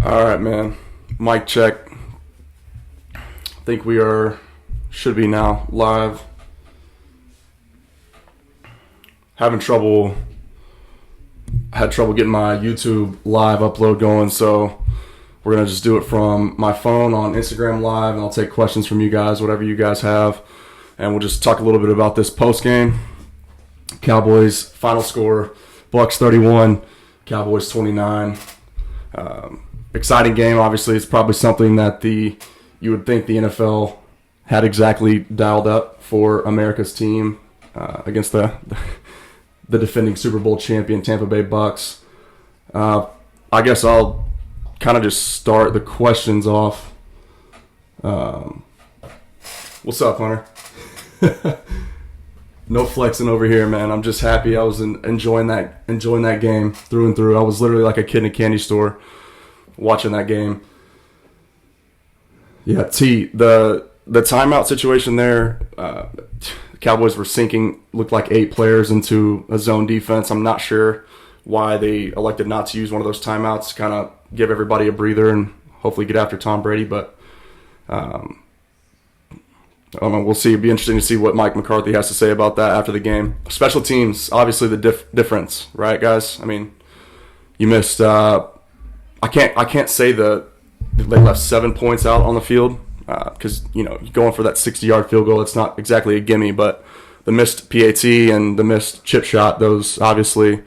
All right, man. Mic check. I think we should be now live. Had trouble getting my YouTube live upload going, so we're going to just do it from my phone on Instagram Live, and I'll take questions from you guys, whatever you guys have, and we'll just talk a little bit about this postgame. Cowboys final score, Bucs 31, Cowboys 29. Exciting game, obviously. It's probably something that you would think the NFL had exactly dialed up for America's team against the defending Super Bowl champion Tampa Bay Bucs. I guess I'll kind of just start the questions off. What's up, Hunter? No flexing over here, man. I'm just happy. I was enjoying that game through and through. I was literally like a kid in a candy store watching that game. Yeah, the timeout situation there, the Cowboys were sinking, looked like 8 players into a zone defense. I'm not sure why they elected not to use one of those timeouts to kind of give everybody a breather and hopefully get after Tom Brady. But I don't know, we'll see. It'd be interesting to see what Mike McCarthy has to say about that after the game. Special teams, obviously the difference, right, guys? I mean, you missed. I can't say that they left 7 points out on the field because going for that 60-yard field goal, it's not exactly a gimme. But the missed PAT and the missed chip shot, those obviously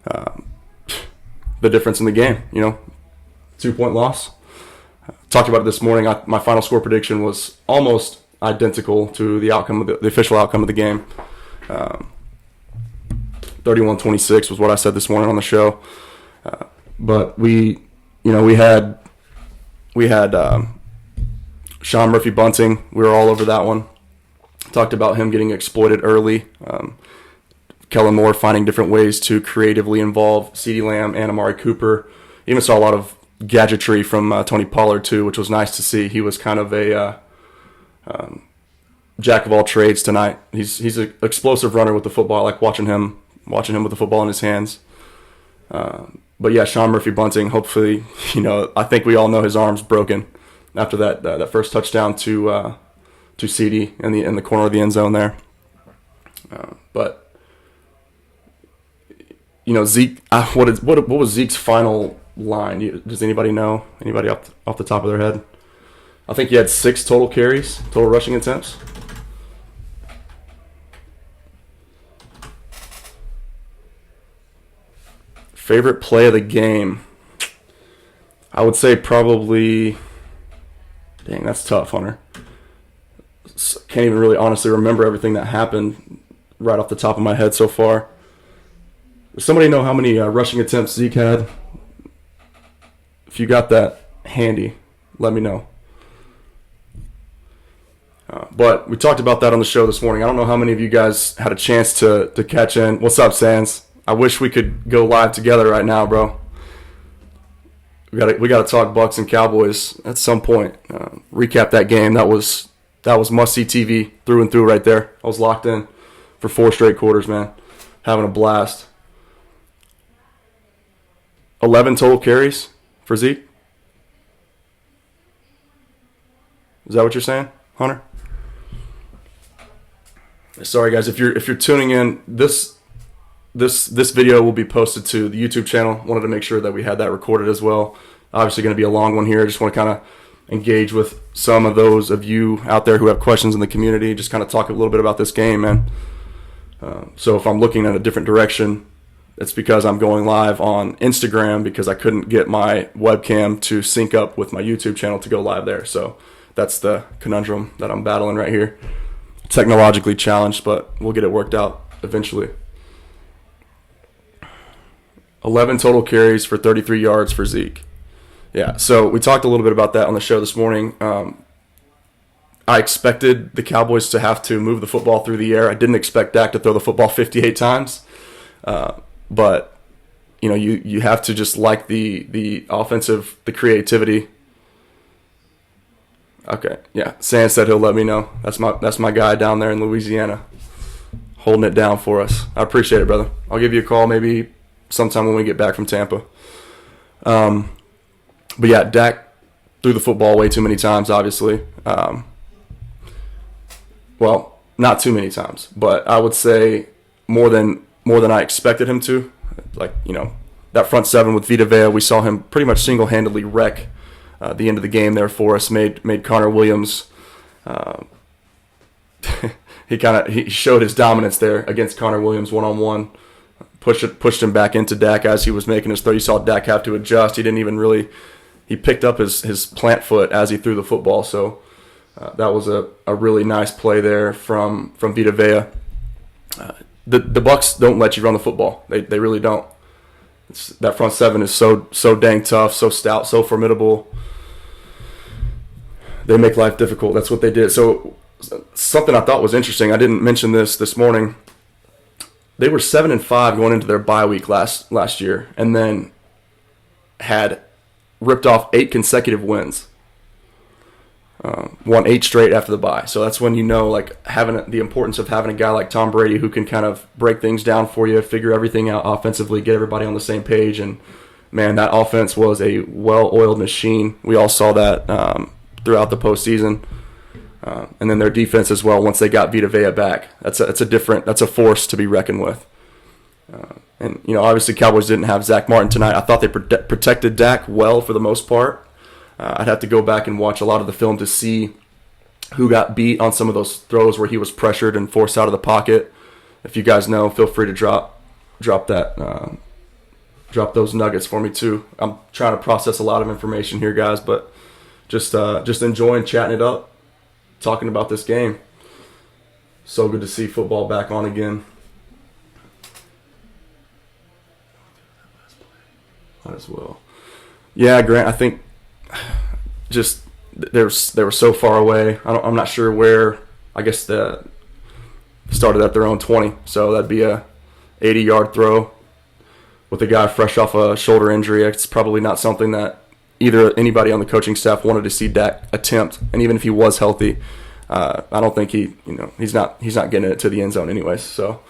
the difference in the game. 2-point loss. Talked about it this morning. My final score prediction was almost identical to the outcome of the official outcome of the game. 31-26 was what I said this morning on the show. But we had Sean Murphy Bunting. We were all over that one. Talked about him getting exploited early. Kellen Moore finding different ways to creatively involve CeeDee Lamb and Amari Cooper. Even saw a lot of gadgetry from Tony Pollard too, which was nice to see. He was kind of a jack of all trades tonight. He's an explosive runner with the football. I like watching him with the football in his hands. But yeah, Sean Murphy Bunting. Hopefully, I think we all know his arm's broken after that first touchdown to CeeDee in the corner of the end zone there. But Zeke. What was Zeke's final line? Does anybody know? Anybody off the top of their head? I think he had 6 total carries, total rushing attempts. Favorite play of the game? I would say probably... Dang, that's tough, Hunter. Can't even really honestly remember everything that happened right off the top of my head so far. Does somebody know how many rushing attempts Zeke had? If you got that handy, let me know. But we talked about that on the show this morning. I don't know how many of you guys had a chance to catch in. What's up, Sans? I wish we could go live together right now, bro. We got to talk Bucs and Cowboys at some point. Recap that game. That was must-see TV through and through right there. I was locked in for 4 straight quarters, man. Having a blast. 11 total carries for Zeke. Is that what you're saying, Hunter? Sorry, guys. If you're tuning in, this video will be posted to the YouTube channel. Wanted to make sure that we had that recorded as well. Obviously, going to be a long one here. I just want to kind of engage with some of those of you out there who have questions in the community. Just kind of talk a little bit about this game, man. So if I'm looking in a different direction, it's because I'm going live on Instagram because I couldn't get my webcam to sync up with my YouTube channel to go live there. So that's the conundrum that I'm battling right here. Technologically challenged, but we'll get it worked out eventually. 11 total carries for 33 yards for Zeke. Yeah, so we talked a little bit about that on the show this morning. I expected the Cowboys to have to move the football through the air. I didn't expect Dak to throw the football 58 times. But, you have to just like the offensive, the creativity. Okay, yeah. Sam said he'll let me know. That's my guy down there in Louisiana, holding it down for us. I appreciate it, brother. I'll give you a call maybe sometime when we get back from Tampa. But yeah, Dak threw the football way too many times, obviously. Well, not too many times, but I would say more than I expected him to. Like, that front seven with Vita Vea, we saw him pretty much single-handedly wreck the end of the game there for us. Made Connor Williams. He showed his dominance there against Connor Williams one-on-one. Pushed him back into Dak as he was making his throw. You saw Dak have to adjust. He didn't even really. He picked up his plant foot as he threw the football. So that was a really nice play there from Vita Vea. The Bucs don't let you run the football. They really don't. That front seven is so dang tough, so stout, so formidable. They make life difficult. That's what they did. So something I thought was interesting. I didn't mention this morning. They were 7-5 going into their bye week last year, and then had ripped off 8 consecutive wins. Won 8 straight after the bye. So that's when having the importance of having a guy like Tom Brady who can kind of break things down for you, figure everything out offensively, get everybody on the same page. And man, that offense was a well-oiled machine. We all saw that throughout the postseason. And then their defense as well. Once they got Vita Vea back, that's a force to be reckoned with. And obviously Cowboys didn't have Zach Martin tonight. I thought they protected Dak well for the most part. I'd have to go back and watch a lot of the film to see who got beat on some of those throws where he was pressured and forced out of the pocket. If you guys know, feel free to drop those nuggets for me too. I'm trying to process a lot of information here, guys, but just enjoying chatting it up. Talking about this game. So good to see football back on again. Might as well. Yeah, Grant, I think just they were so far away. I'm not sure where. I guess they started at their own 20. So that'd be a 80-yard throw with a guy fresh off a shoulder injury. It's probably not something that either anybody on the coaching staff wanted to see Dak attempt, and even if he was healthy, I don't think he's not getting it to the end zone anyways. So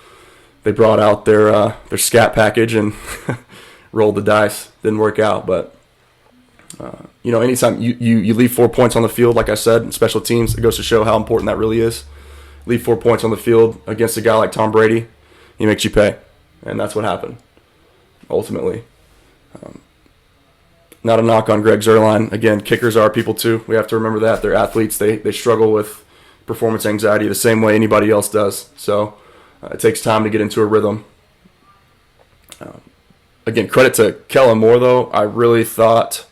they brought out their scat package and rolled the dice. Didn't work out, but anytime you leave 4 points on the field, like I said, in special teams, it goes to show how important that really is. Leave 4 points on the field against a guy like Tom Brady, he makes you pay, and that's what happened ultimately. Not a knock on Greg Zuerlein. Again, kickers are people too. We have to remember that. They're athletes. They struggle with performance anxiety the same way anybody else does. So it takes time to get into a rhythm. Again, credit to Kellen Moore, though. I really thought,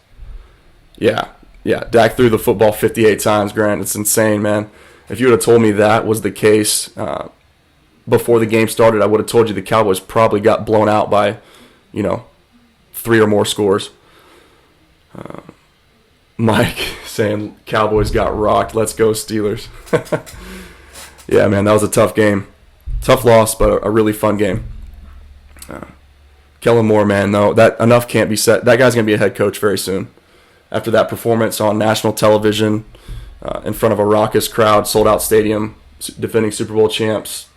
Dak threw the football 58 times, Grant. It's insane, man. If you would have told me that was the case before the game started, I would have told you the Cowboys probably got blown out by, 3 or more scores. Mike saying Cowboys got rocked. Let's go Steelers. Yeah, man, that was a tough game. Tough loss, but a really fun game. Kellen Moore, man, though, that enough can't be said. That guy's going to be a head coach very soon. After that performance on national television, in front of a raucous crowd, sold-out stadium, defending Super Bowl champs,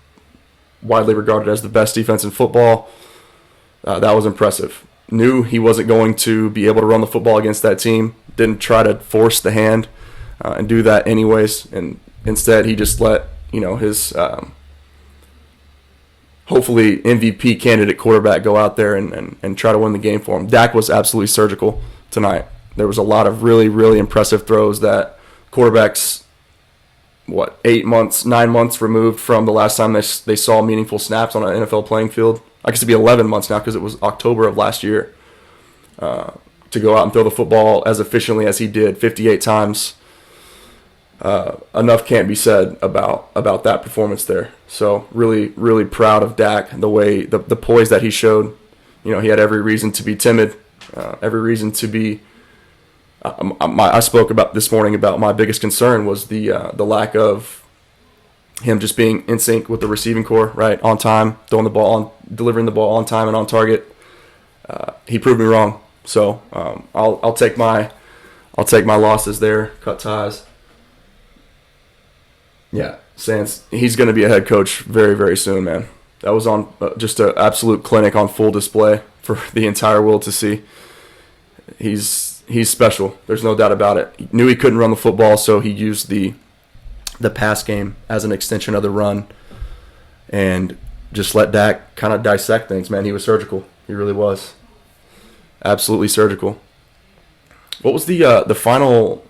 widely regarded as the best defense in football, that was impressive. Knew he wasn't going to be able to run the football against that team. Didn't try to force the hand and do that anyways. And instead, he just let his hopefully MVP candidate quarterback go out there and try to win the game for him. Dak was absolutely surgical tonight. There was a lot of really, really impressive throws that quarterbacks, 9 months removed from the last time they saw meaningful snaps on an NFL playing field. I guess it'd be 11 months now because it was October of last year. To go out and throw the football as efficiently as he did, 58 times. Enough can't be said about that performance there. So really, really proud of Dak, the way the poise that he showed. He had every reason to be timid, every reason to be. I spoke about this morning about my biggest concern was the lack of him just being in sync with the receiving core, right, on time, throwing the ball on, delivering the ball on time and on target. He proved me wrong, so I'll take my losses there, cut ties. Yeah, Sands, he's going to be a head coach very, very soon, man. That was on just an absolute clinic on full display for the entire world to see. He's he's special. There's no doubt about it. He knew he couldn't run the football, so he used the pass game as an extension of the run and just let Dak kind of dissect things, man. He was surgical. He really was. Absolutely surgical. What was the final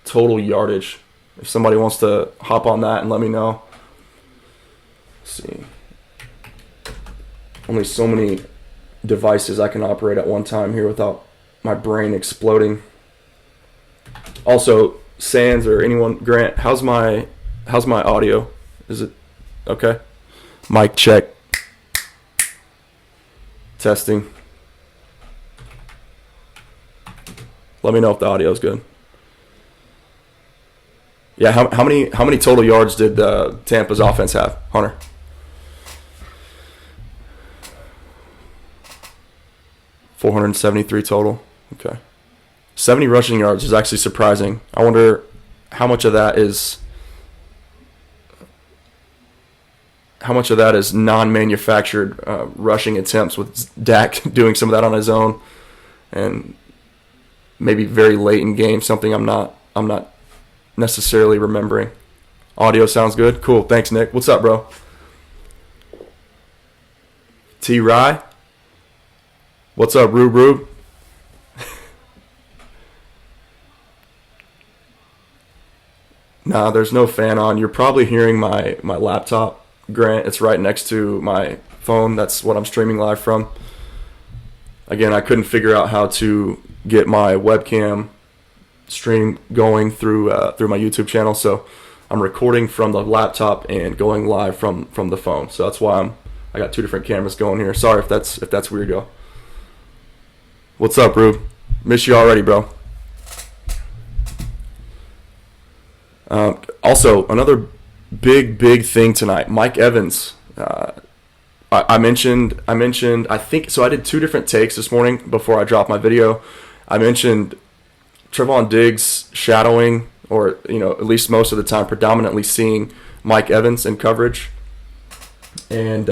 total yardage? If somebody wants to hop on that and let me know. Let's see. Only so many devices I can operate at one time here without my brain exploding. Also, Sands or anyone, Grant, how's my audio? Is it okay? Mic check. Testing. Let me know if the audio is good. Yeah, how many total yards did Tampa's offense have, Hunter? $473 total. Okay. 70 rushing yards is actually surprising. I wonder how much of that is non-manufactured rushing attempts, with Dak doing some of that on his own, and maybe very late in game, something I'm not necessarily remembering. Audio sounds good. Cool. Thanks, Nick. What's up, bro? T. Rye. What's up, Rube? Nah, there's no fan on. You're probably hearing my laptop, Grant. It's right next to my phone. That's what I'm streaming live from. Again, I couldn't figure out how to get my webcam stream going through my YouTube channel, so I'm recording from the laptop and going live from the phone. So that's why I got two different cameras going here. Sorry if that's weird, yo. What's up, Rube? Miss you already, bro. Also, another big thing tonight. Mike Evans. I mentioned. I think so. I did two different takes this morning before I dropped my video. I mentioned Trevon Diggs shadowing, or at least most of the time, predominantly seeing Mike Evans in coverage. And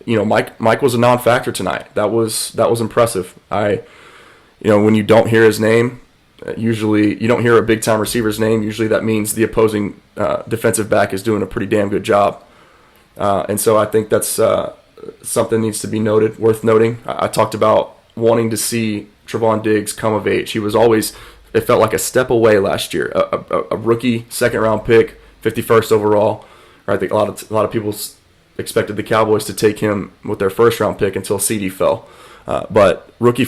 Mike was a non-factor tonight. That was impressive. When you don't hear his name, usually you don't hear a big-time receiver's name. Usually that means the opposing defensive back is doing a pretty damn good job. And so I think that's something needs to be noted, worth noting. I talked about wanting to see Trevon Diggs come of age. He was always, it felt like a step away last year. A rookie second-round pick, 51st overall. I think a lot of people expected the Cowboys to take him with their first-round pick until CD fell. But rookie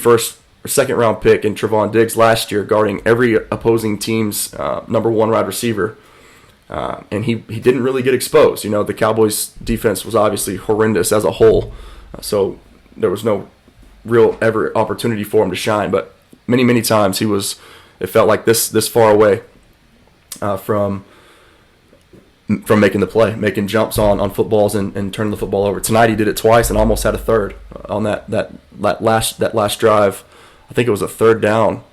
second-round pick in Trevon Diggs last year, guarding every opposing team's number one wide receiver. And he didn't really get exposed. The Cowboys' defense was obviously horrendous as a whole. So there was no real ever opportunity for him to shine. But many times it felt like this far away from making the play, making jumps on footballs and turning the football over. Tonight he did it twice and almost had a third on that last drive. I think it was a third down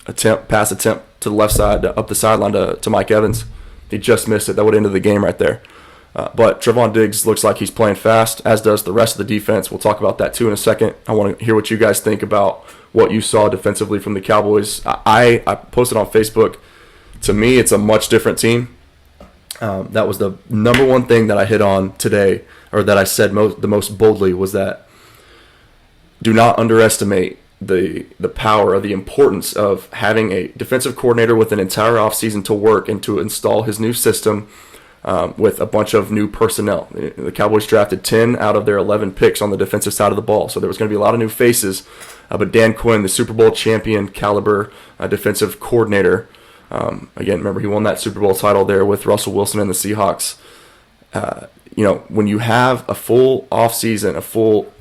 pass attempt to the left side, up the sideline to Mike Evans. He just missed it. That would have ended the game right there. But Trevon Diggs looks like he's playing fast, as does the rest of the defense. We'll talk about that too in a second. I want to hear what you guys think about what you saw defensively from the Cowboys. I posted on Facebook. To me, it's a much different team. That was the number one thing that I hit on today, or that I said the most boldly, was that do not underestimate the power or the importance of having a defensive coordinator with an entire offseason to work and to install his new system with a bunch of new personnel. The Cowboys drafted 10 out of their 11 picks on the defensive side of the ball, so there was going to be a lot of new faces. But Dan Quinn, the Super Bowl champion caliber defensive coordinator, again, remember he won that Super Bowl title there with Russell Wilson and the Seahawks. When you have a full offseason, a full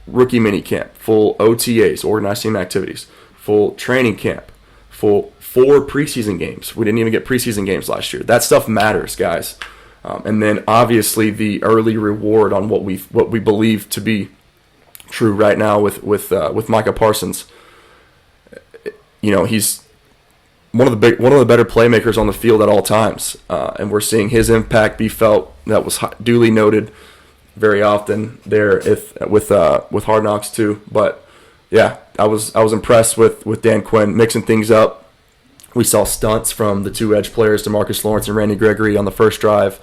rookie mini camp, full OTAs, organized team activities, full training camp, full 4 preseason games. We didn't even get preseason games last year. That stuff matters, guys. And then obviously the early reward on what we believe to be true right now with Micah Parsons. He's one of the better playmakers on the field at all times, and we're seeing his impact be felt. That was duly noted very often there with Hard Knocks too. But yeah, I was impressed with Dan Quinn mixing things up. We saw stunts from the two edge players, Demarcus Lawrence and Randy Gregory, on the first drive.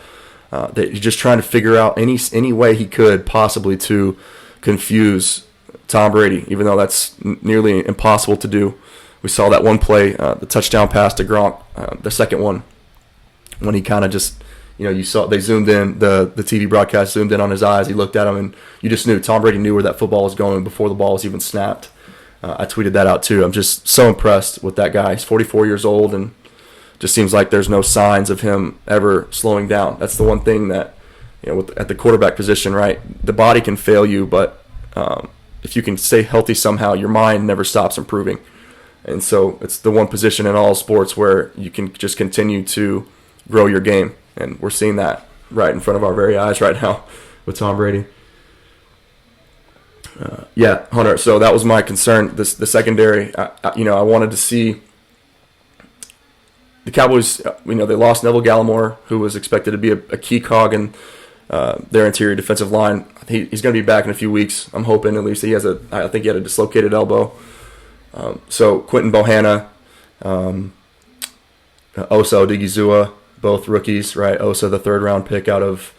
He's just trying to figure out any way he could possibly to confuse Tom Brady, even though that's nearly impossible to do. We saw that one play, the touchdown pass to Gronk, the second one, when he kind of just, you saw they zoomed in, the TV broadcast zoomed in on his eyes. He looked at him, and you just knew Tom Brady knew where that football was going before the ball was even snapped. I tweeted that out too. I'm just so impressed with that guy. He's 44 years old, and just seems like there's no signs of him ever slowing down. That's the one thing that, at the quarterback position, right? The body can fail you, but if you can stay healthy somehow, your mind never stops improving. And so it's the one position in all sports where you can just continue to grow your game. And we're seeing that right in front of our very eyes right now with Tom Brady. Hunter, so that was my concern. The secondary, I wanted to see the Cowboys, they lost Neville Gallimore, who was expected to be a key cog in their interior defensive line. He's going to be back in a few weeks. I'm hoping at least. I think he had a dislocated elbow. So Quinton Bohanna, Osa Odigizua, both rookies, right? Osa, the third-round pick out of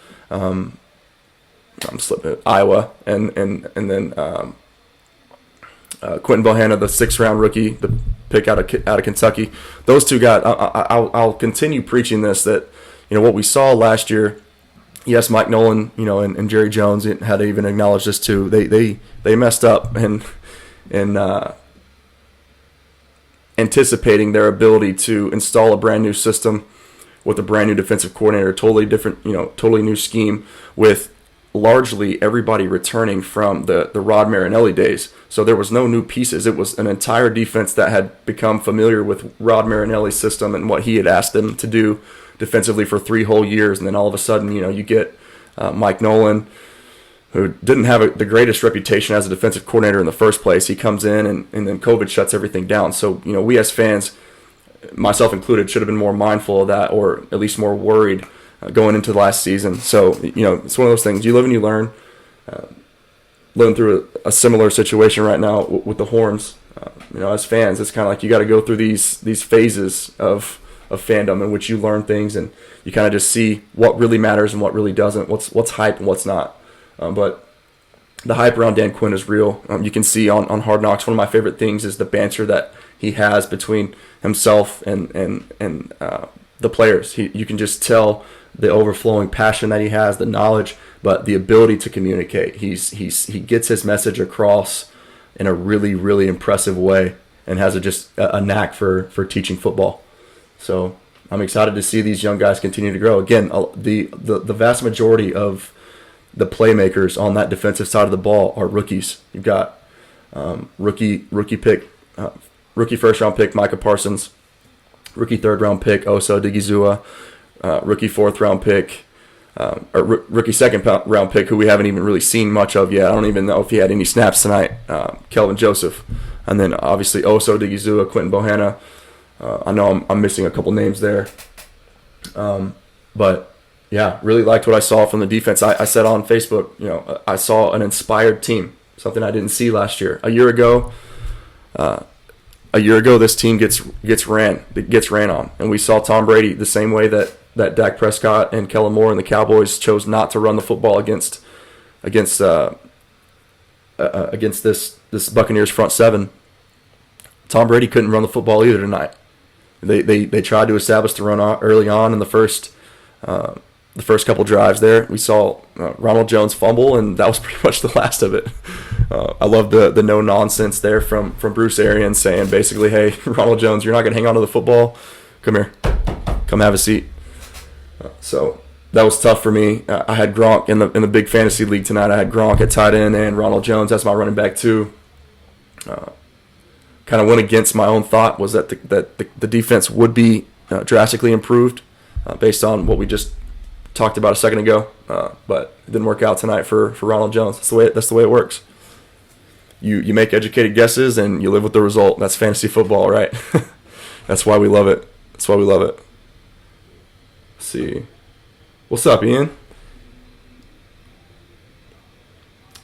Iowa, and then Quinton Bohanna, the sixth-round rookie, the pick out of Kentucky. Those two guys. I'll continue preaching this, that what we saw last year. Yes, Mike Nolan, and Jerry Jones had to even acknowledge this too. They messed up and anticipating their ability to install a brand new system with a brand new defensive coordinator, totally different, totally new scheme, with largely everybody returning from the Rod Marinelli days. So there was no new pieces. It was an entire defense that had become familiar with Rod Marinelli's system and what he had asked them to do defensively for 3 whole years. And then all of a sudden, you get Mike Nolan, who didn't have the greatest reputation as a defensive coordinator in the first place. He comes in, and then COVID shuts everything down. So, we as fans, myself included, should have been more mindful of that, or at least more worried going into the last season. So, it's one of those things. You live and you learn. Living through a similar situation right now with the Horns. As fans, it's kind of like you got to go through these phases of fandom in which you learn things, and you kind of just see what really matters and what really doesn't, what's hype and what's not. But the hype around Dan Quinn is real. You can see on Hard Knocks, one of my favorite things is the banter that he has between himself and the players. You can just tell the overflowing passion that he has, the knowledge, but the ability to communicate. He gets his message across in a really, really impressive way, and has just a knack for teaching football. So I'm excited to see these young guys continue to grow. Again, the vast majority of the playmakers on that defensive side of the ball are rookies. You've got rookie first round pick Micah Parsons, rookie third round pick Osa Odigizua, rookie fourth round pick, or rookie second round pick, who we haven't even really seen much of yet. I don't even know if he had any snaps tonight. Kelvin Joseph, and then obviously Osa Odigizua, Quinton Bohanna. I know I'm missing a couple names there, but. Yeah, really liked what I saw from the defense. I said on Facebook, I saw an inspired team, something I didn't see last year. A year ago, this team gets ran on, and we saw Tom Brady the same way that Dak Prescott and Kellen Moore and the Cowboys chose not to run the football against this Buccaneers front seven. Tom Brady couldn't run the football either tonight. They tried to establish the run early on in the first couple drives there. We saw Ronald Jones fumble, and that was pretty much the last of it. I love the no-nonsense there from Bruce Arians saying basically, hey, Ronald Jones, you're not going to hang on to the football. Come here. Come have a seat. So that was tough for me. I had Gronk in the big fantasy league tonight. I had Gronk at tight end and Ronald Jones as my running back too. Kind of went against my own thought, was that the defense would be drastically improved based on what we just talked about a second ago, but it didn't work out tonight for Ronald Jones. That's the way it works. You make educated guesses and you live with the result. That's fantasy football, right? That's why we love it. Let's see. What's up, Ian?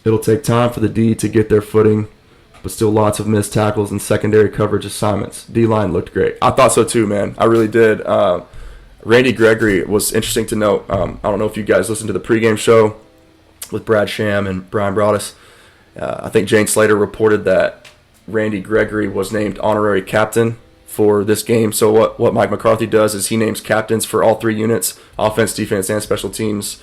It'll take time for the D to get their footing but still lots of missed tackles and secondary coverage assignments. D-line looked great. I thought so too, man. I really did. Randy Gregory was interesting to note. I don't know if you guys listened to the pregame show with Brad Sham and Brian Broaddus. I think Jane Slater reported that Randy Gregory was named honorary captain for this game. So what Mike McCarthy does is he names captains for all three units, offense, defense, and special teams.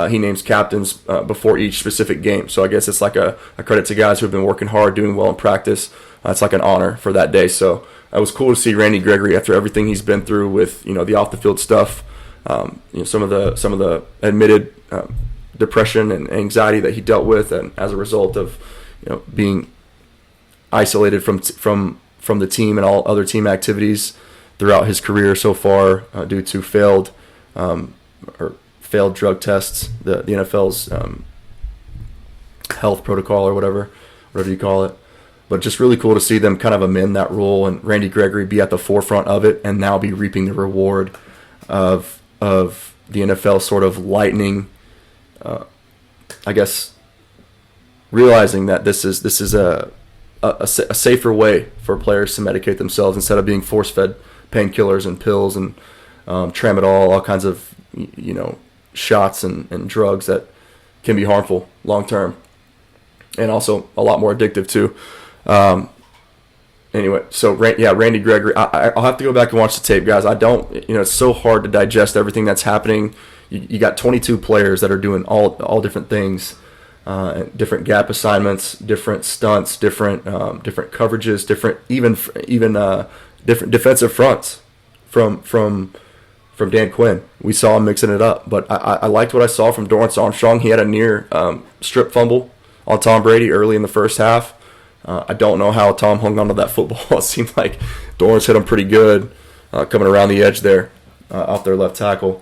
He names captains before each specific game. So I guess it's like a credit to guys who have been working hard, doing well in practice. It's like an honor for that day. So it was cool to see Randy Gregory after everything he's been through with the off the field stuff, some of the admitted depression and anxiety that he dealt with, and as a result of being isolated from the team and all other team activities throughout his career so far due to failed drug tests, the NFL's health protocol or whatever you call it. But just really cool to see them kind of amend that rule and Randy Gregory be at the forefront of it and now be reaping the reward of the NFL sort of lightening, I guess, realizing that this is a safer way for players to medicate themselves instead of being force-fed painkillers and pills and tramadol, all kinds of shots and drugs that can be harmful long term and also a lot more addictive too. Anyway, so Randy Gregory, I'll have to go back and watch the tape, guys. I don't, it's so hard to digest everything that's happening. You got 22 players that are doing all different things, different gap assignments, different stunts, different coverages, different different defensive fronts from Dan Quinn. We saw him mixing it up, but I liked what I saw from Dorrance Armstrong. He had a near strip fumble on Tom Brady early in the first half. I don't know how Tom hung onto that football. It seemed like Dorrance hit him pretty good coming around the edge there off their left tackle.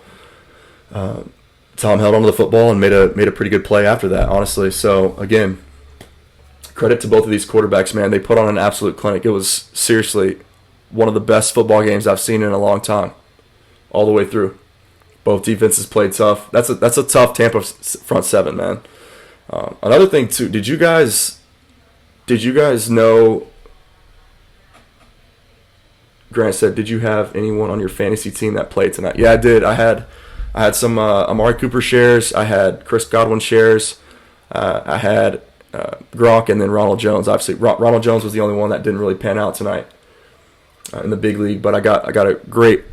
Tom held onto the football and made a pretty good play after that, honestly. So, again, credit to both of these quarterbacks, man. They put on an absolute clinic. It was seriously one of the best football games I've seen in a long time, all the way through. Both defenses played tough. That's a tough Tampa front seven, man. Another thing, too, did you guys know, Grant said, did you have anyone on your fantasy team that played tonight? Yeah, I did. I had some Amari Cooper shares. I had Chris Godwin shares. I had Gronk and then Ronald Jones. Obviously, Ronald Jones was the only one that didn't really pan out tonight in the big league, but I got a great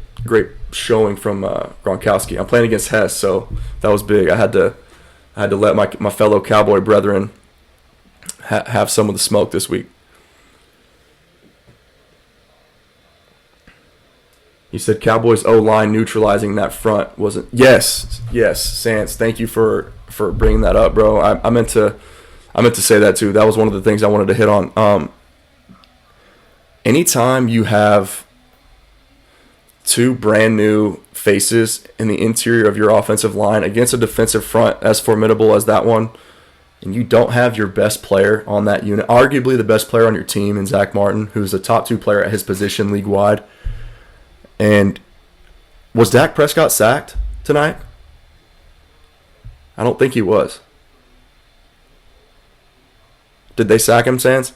showing from Gronkowski. I'm playing against Hess, so that was big. I had to let my fellow Cowboy brethren have some of the smoke this week. You said Cowboys O-line neutralizing that front wasn't. Yes, Sans. Thank you for bringing that up, bro. I meant to say that too. That was one of the things I wanted to hit on. Anytime you have two brand new faces in the interior of your offensive line against a defensive front as formidable as that one, and you don't have your best player on that unit, arguably the best player on your team in Zach Martin, who's the top 2 player at his position league-wide. And was Dak Prescott sacked tonight? I don't think he was. Did they sack him, Sans?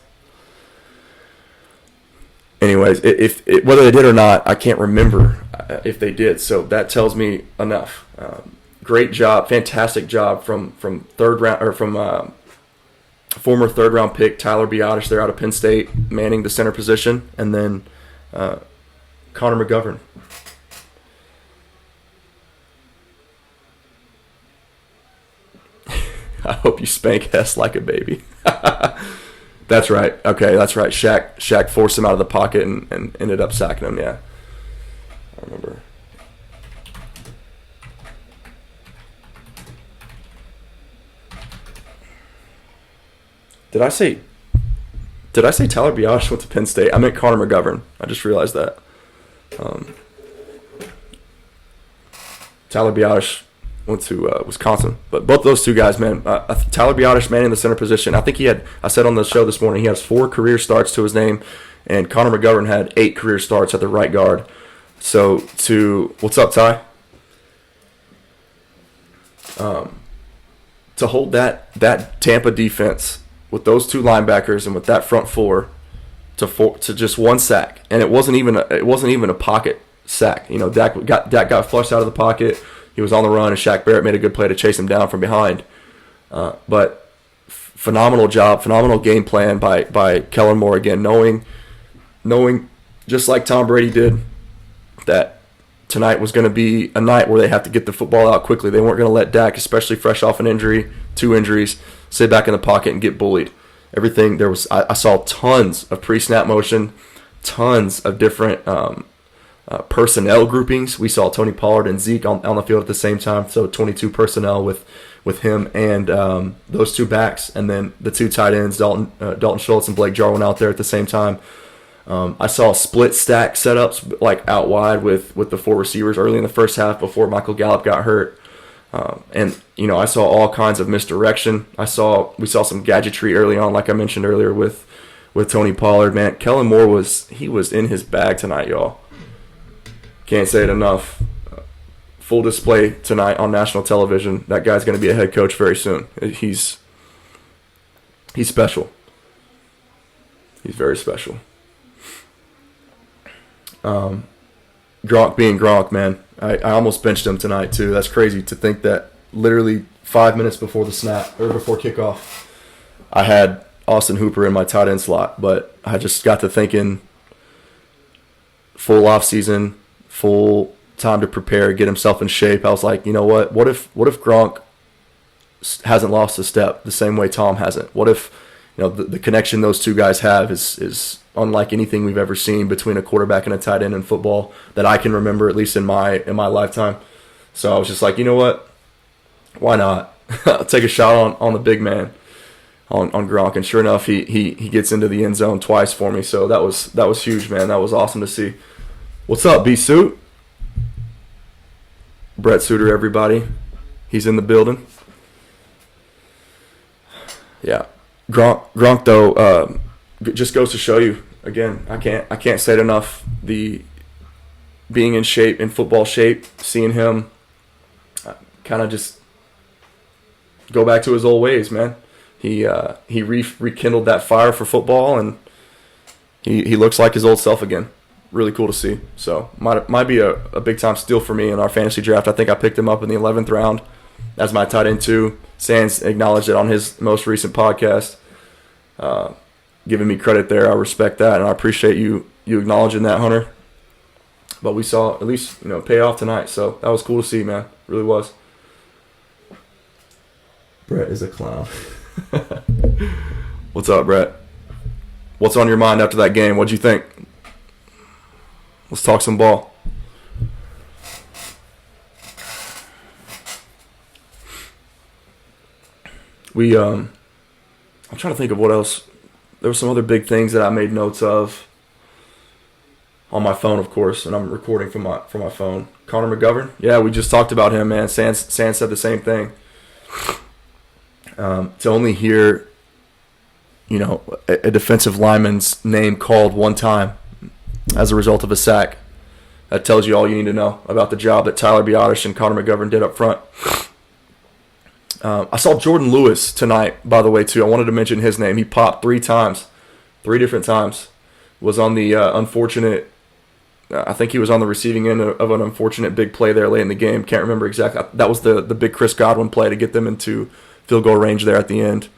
Anyways, whether they did or not, I can't remember if they did. So that tells me enough. Great job, fantastic job from third round or from former third round pick Tyler Biadasz there out of Penn State, manning the center position, and then Conor McGovern. I hope you spank Hess like a baby. That's right. Okay, that's right. Shaq forced him out of the pocket and ended up sacking him. Yeah, I remember. Did I say Tyler Biadasz went to Penn State? I meant Conor McGovern. I just realized that. Tyler Biadasz went to Wisconsin. But both those two guys, man, Tyler Biadasz, man, in the center position. I think I said on the show this morning, he has 4 career starts to his name, and Conor McGovern had 8 career starts at the right guard. So what's up, Ty? To hold that Tampa defense with those two linebackers and with that front four to just one sack, and it wasn't even a pocket sack. You know, Dak got flushed out of the pocket. He was on the run, and Shaq Barrett made a good play to chase him down from behind. But phenomenal job, phenomenal game plan by Kellen Moore again, knowing just like Tom Brady did that tonight was going to be a night where they have to get the football out quickly. They weren't going to let Dak, especially fresh off an injury, 2 injuries, sit back in the pocket and get bullied. Everything there was, I saw tons of pre-snap motion, tons of different personnel groupings. We saw Tony Pollard and Zeke on the field at the same time, so 22 personnel with him and those two backs, and then the 2 tight ends, Dalton Schultz and Blake Jarwin out there at the same time. I saw split stack setups like out wide with the 4 receivers early in the first half before Michael Gallup got hurt. And you know, I saw all kinds of misdirection. We saw some gadgetry early on, like I mentioned earlier with Tony Pollard. Man, Kellen Moore was in his bag tonight, y'all. Can't say it enough. Full display tonight on national television. That guy's going to be a head coach very soon. He's special. He's very special. Gronk being Gronk, man. I almost benched him tonight too. That's crazy to think that literally 5 minutes before the snap or before kickoff, I had Austin Hooper in my tight end slot, but I just got to thinking full off season, full time to prepare, get himself in shape. I was like, you know what? What if Gronk hasn't lost a step the same way Tom hasn't? What if, you know, the connection those two guys have is unlike anything we've ever seen between a quarterback and a tight end in football that I can remember, at least in my lifetime. So I was just like, you know what? Why not? I'll take a shot on the big man, on Gronk. And sure enough, he gets into the end zone twice for me. So that was huge, man. That was awesome to see. What's up, B-Suit? Brett Suter, everybody. He's in the building. Yeah. Gronk though, just goes to show you again. I can't say it enough. The being in shape, in football shape, seeing him kind of just go back to his old ways, man. He rekindled that fire for football, and he looks like his old self again. Really cool to see. So might be a big time steal for me in our fantasy draft. I think I picked him up in the 11th round as my tight end too. Sands acknowledged it on his most recent podcast, giving me credit there. I respect that, and I appreciate you acknowledging that, Hunter. But we saw at least, you know, pay off tonight, so that was cool to see, man. Really was. Brett is a clown. What's up, Brett? What's on your mind after that game? What'd you think? Let's talk some ball. I'm trying to think of what else. There were some other big things that I made notes of on my phone, of course, and I'm recording from my phone. Conor McGovern, yeah, we just talked about him, man. Sands said the same thing. To only hear, you know, a defensive lineman's name called one time as a result of a sack, that tells you all you need to know about the job that Tyler Biadasz and Conor McGovern did up front. I saw Jordan Lewis tonight, by the way, too. I wanted to mention his name. He popped 3 different times. Was on the unfortunate, I think he was on the receiving end of an unfortunate big play there late in the game. Can't remember exactly. That was the big Chris Godwin play to get them into field goal range there at the end.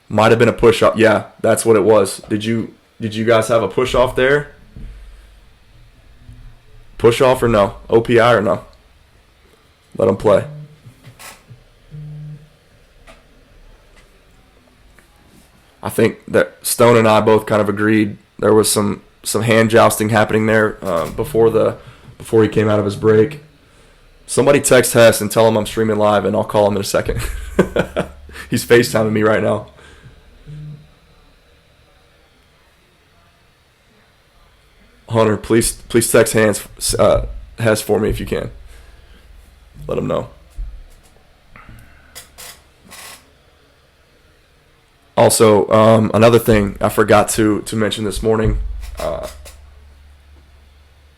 Might have been a push-off. Yeah, that's what it was. Did you guys have a push-off there? Push-off or no? OPI or no? Let him play. I think that Stone and I both kind of agreed there was some hand jousting happening there before he came out of his break. Somebody text Hess and tell him I'm streaming live, and I'll call him in a second. He's FaceTiming me right now. Hunter, please text Hess for me if you can. Let him know. Also, another thing I forgot to mention this morning. I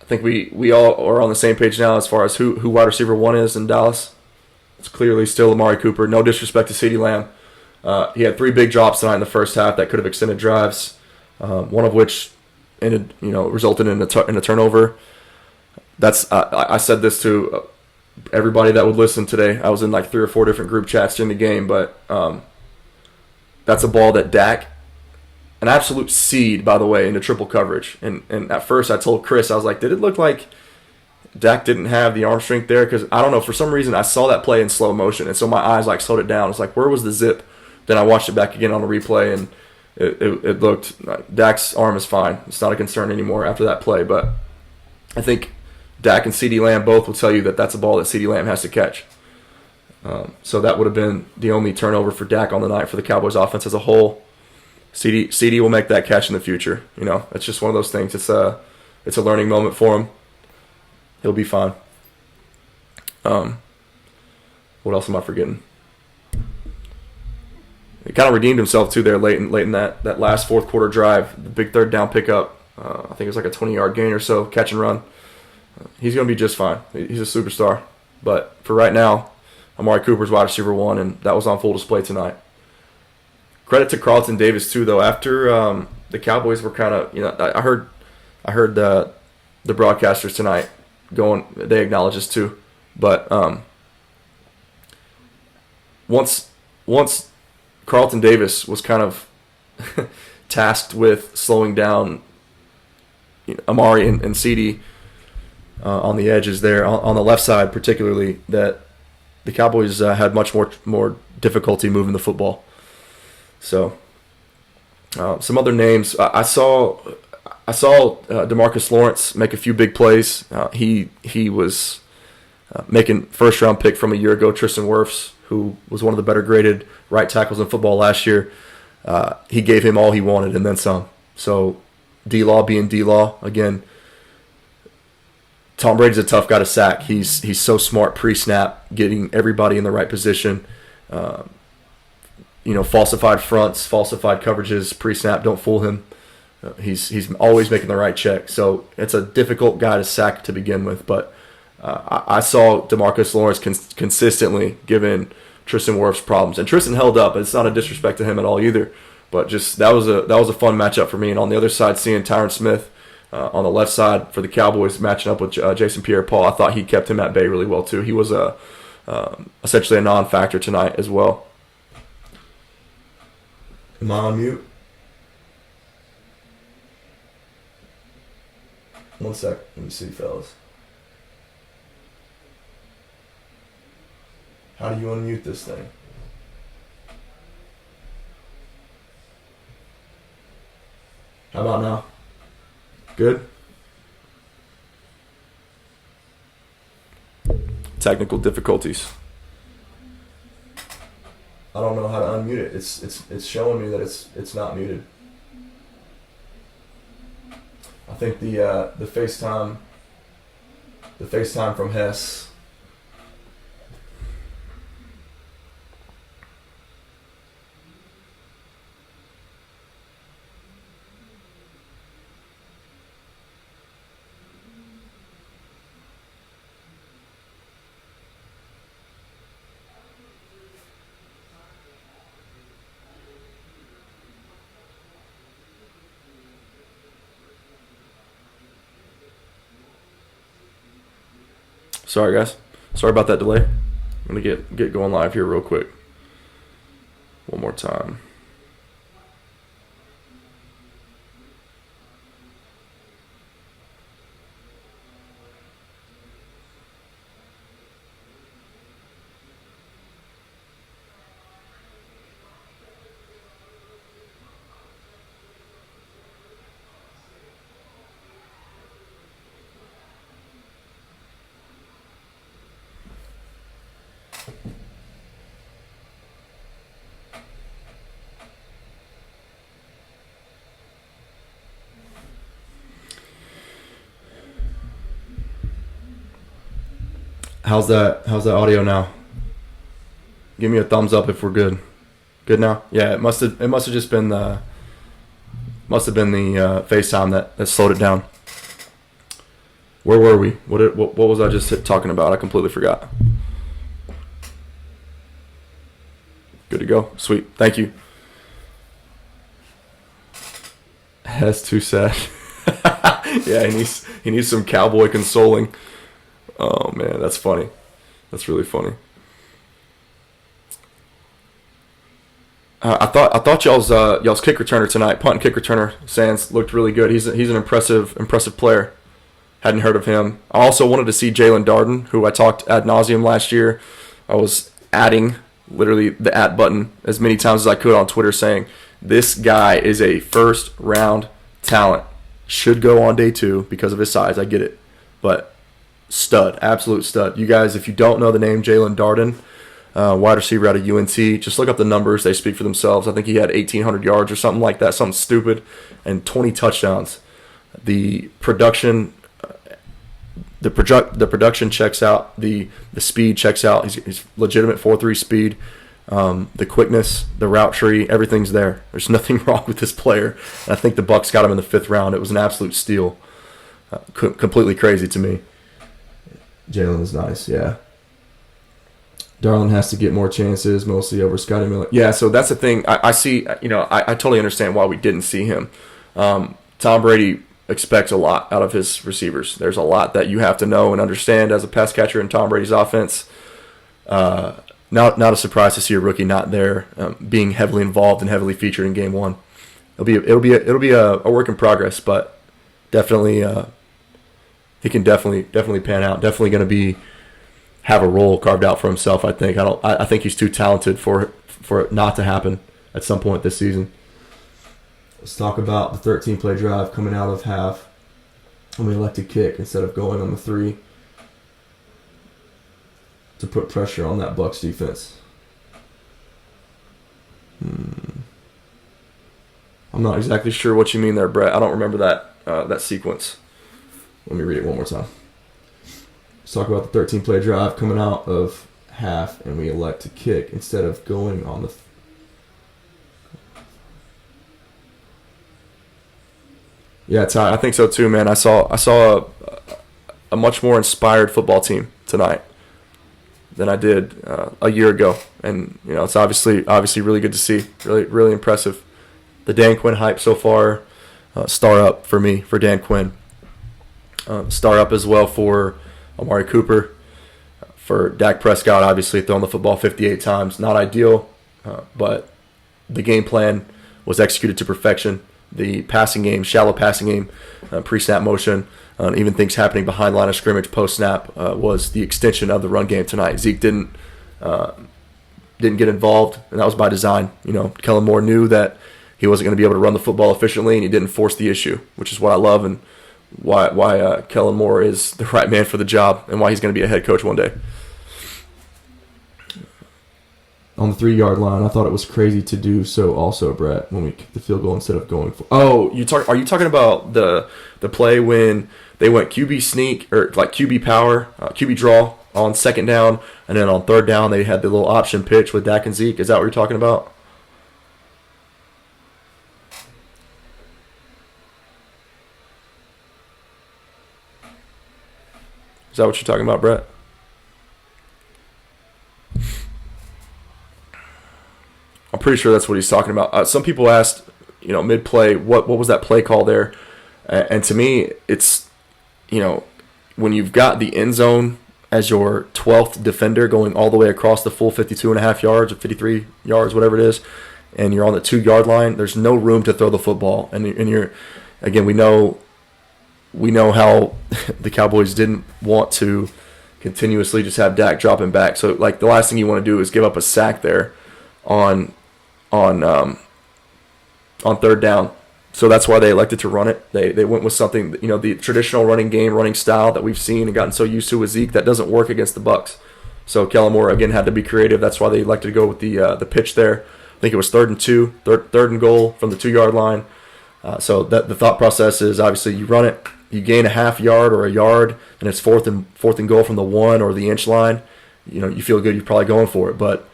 think we all are on the same page now as far as who wide receiver 1 is in Dallas. It's clearly still Amari Cooper. No disrespect to CeeDee Lamb, He had 3 big drops tonight in the first half that could have extended drives, one of which resulted in a turnover. I said this to everybody that would listen today. I was in like 3 or 4 different group chats during the game, but that's a ball that Dak, an absolute seed, by the way, into triple coverage. And at first I told Chris, I was like, did it look like Dak didn't have the arm strength there? Because I don't know, for some reason I saw that play in slow motion, and so my eyes like slowed it down. It's like, where was the zip? Then I watched it back again on the replay, and it looked, Dak's arm is fine. It's not a concern anymore after that play. But I think Dak and CeeDee Lamb both will tell you that that's a ball that CeeDee Lamb has to catch. So that would have been the only turnover for Dak on the night for the Cowboys offense as a whole. CeeDee will make that catch in the future. It's just one of those things. It's a learning moment for him. He'll be fine. What else am I forgetting? He kind of redeemed himself too there late in that last fourth quarter drive, the big third down pickup. I think it was like a 20-yard gain or so, catch and run. He's going to be just fine. He's a superstar. But for right now, Amari Cooper's wide receiver 1, and that was on full display tonight. Credit to Carlton Davis too, though. After the Cowboys were kind of, I heard the broadcasters tonight going. They acknowledge this too, but once Carlton Davis was kind of tasked with slowing down Amari and CeeDee on the edges there, on the left side particularly, that the Cowboys had much more difficulty moving the football. So some other names. I saw Demarcus Lawrence make a few big plays. He was making first-round pick from a year ago, Tristan Wirfs, who was one of the better graded right tackles in football last year. He gave him all he wanted and then some. So D-Law being D-Law, again, Tom Brady's a tough guy to sack. He's so smart pre-snap, getting everybody in the right position. Falsified fronts, falsified coverages, pre-snap, don't fool him. He's always making the right check. So it's a difficult guy to sack to begin with. But I saw Demarcus Lawrence consistently giving Tristan Wirfs problems, and Tristan held up. It's not a disrespect to him at all either. But just that was a fun matchup for me. And on the other side, seeing Tyron Smith on the left side for the Cowboys matching up with Jason Pierre-Paul, I thought he kept him at bay really well too. He was essentially a non-factor tonight as well. Am I on mute? One sec. Let me see, fellas. How do you unmute this thing? How about now? Good? Technical difficulties. I don't know how to unmute it. It's showing me that it's not muted. I think the FaceTime from Hess. Sorry, guys. Sorry about that delay. I'm going to get going live here real quick. One more time. How's that audio now? Give me a thumbs up if we're good. Good now? Yeah, it must have just been the FaceTime that slowed it down. Where were we? What was I just talking about? I completely forgot. Good to go. Sweet. Thank you. That's too sad. Yeah, he needs some cowboy consoling. Oh man, that's funny. That's really funny. I thought y'all's kick returner tonight, punt and kick returner, Sands, looked really good. He's an impressive player. Hadn't heard of him. I also wanted to see Jalen Darden, who I talked ad nauseum last year. I was adding literally the @ button as many times as I could on Twitter, saying this guy is a first round talent. Should go on day 2 because of his size. I get it, but stud, absolute stud. You guys, if you don't know the name Jalen Darden, wide receiver out of UNT, just look up the numbers. They speak for themselves. I think he had 1,800 yards or something like that, something stupid, and 20 touchdowns. The production, the production checks out. The speed checks out. He's legitimate 4.3 speed. The quickness, the route tree, everything's there. There's nothing wrong with this player. And I think the Bucs got him in the 5th round. It was an absolute steal. Completely crazy to me. Jalen is nice, yeah. Darden has to get more chances, mostly over Scotty Miller. Yeah, so that's the thing. I see, I totally understand why we didn't see him. Tom Brady expects a lot out of his receivers. There's a lot that you have to know and understand as a pass catcher in Tom Brady's offense. Not a surprise to see a rookie not there, being heavily involved and heavily featured in game 1. It'll be a work in progress, but definitely he can definitely pan out. Definitely going to have a role carved out for himself. I think. I think he's too talented for it not to happen at some point this season. Let's talk about the 13-play drive coming out of half, and we elect to kick instead of going on the 3. To put pressure on that Bucs defense. I'm not exactly sure what you mean there, Brett. I don't remember that sequence. Let me read it one more time. Let's talk about the 13-play drive coming out of half, and we elect to kick instead of going on the. Yeah, Ty, I think so too, man. I saw a much more inspired football team tonight than I did a year ago, and it's obviously really good to see. Really impressive. The Dan Quinn hype so far, star up for me for Dan Quinn. Star up as well for Amari Cooper, for Dak Prescott. Obviously throwing the football 58 times, not ideal, but the game plan was executed to perfection. The passing game, shallow passing game, pre-snap motion. Even things happening behind line of scrimmage post-snap was the extension of the run game tonight. Zeke didn't get involved, and that was by design. Kellen Moore knew that he wasn't going to be able to run the football efficiently, and he didn't force the issue, which is what I love and why Kellen Moore is the right man for the job and why he's going to be a head coach one day. On the 3-yard line, I thought it was crazy to do so also, Brett, when we kicked the field goal instead of going for. Oh, are you talking about the play when they went QB sneak or like QB power, QB draw on 2nd down, and then on 3rd down they had the little option pitch with Dak and Zeke? Is that what you're talking about? Is that what you're talking about, Brett? I'm pretty sure that's what he's talking about. Some people asked, mid-play, what was that play call there? And to me, it's, when you've got the end zone as your 12th defender going all the way across the full 52.5 yards or 53 yards, whatever it is, and you're on the 2-yard line, there's no room to throw the football. And you're, again, we know how the Cowboys didn't want to continuously just have Dak dropping back. So, the last thing you want to do is give up a sack there on 3rd down. So that's why they elected to run it. They went with something, the traditional running style that we've seen and gotten so used to with Zeke that doesn't work against the Bucs. So Kellen Moore again had to be creative. That's why they elected to go with the pitch there. I think it was 3rd and 2, third and goal from the 2-yard line. So that the thought process is obviously you run it, you gain a half yard or a yard, and it's fourth and goal from the 1 or the inch line. You feel good. You're probably going for it, but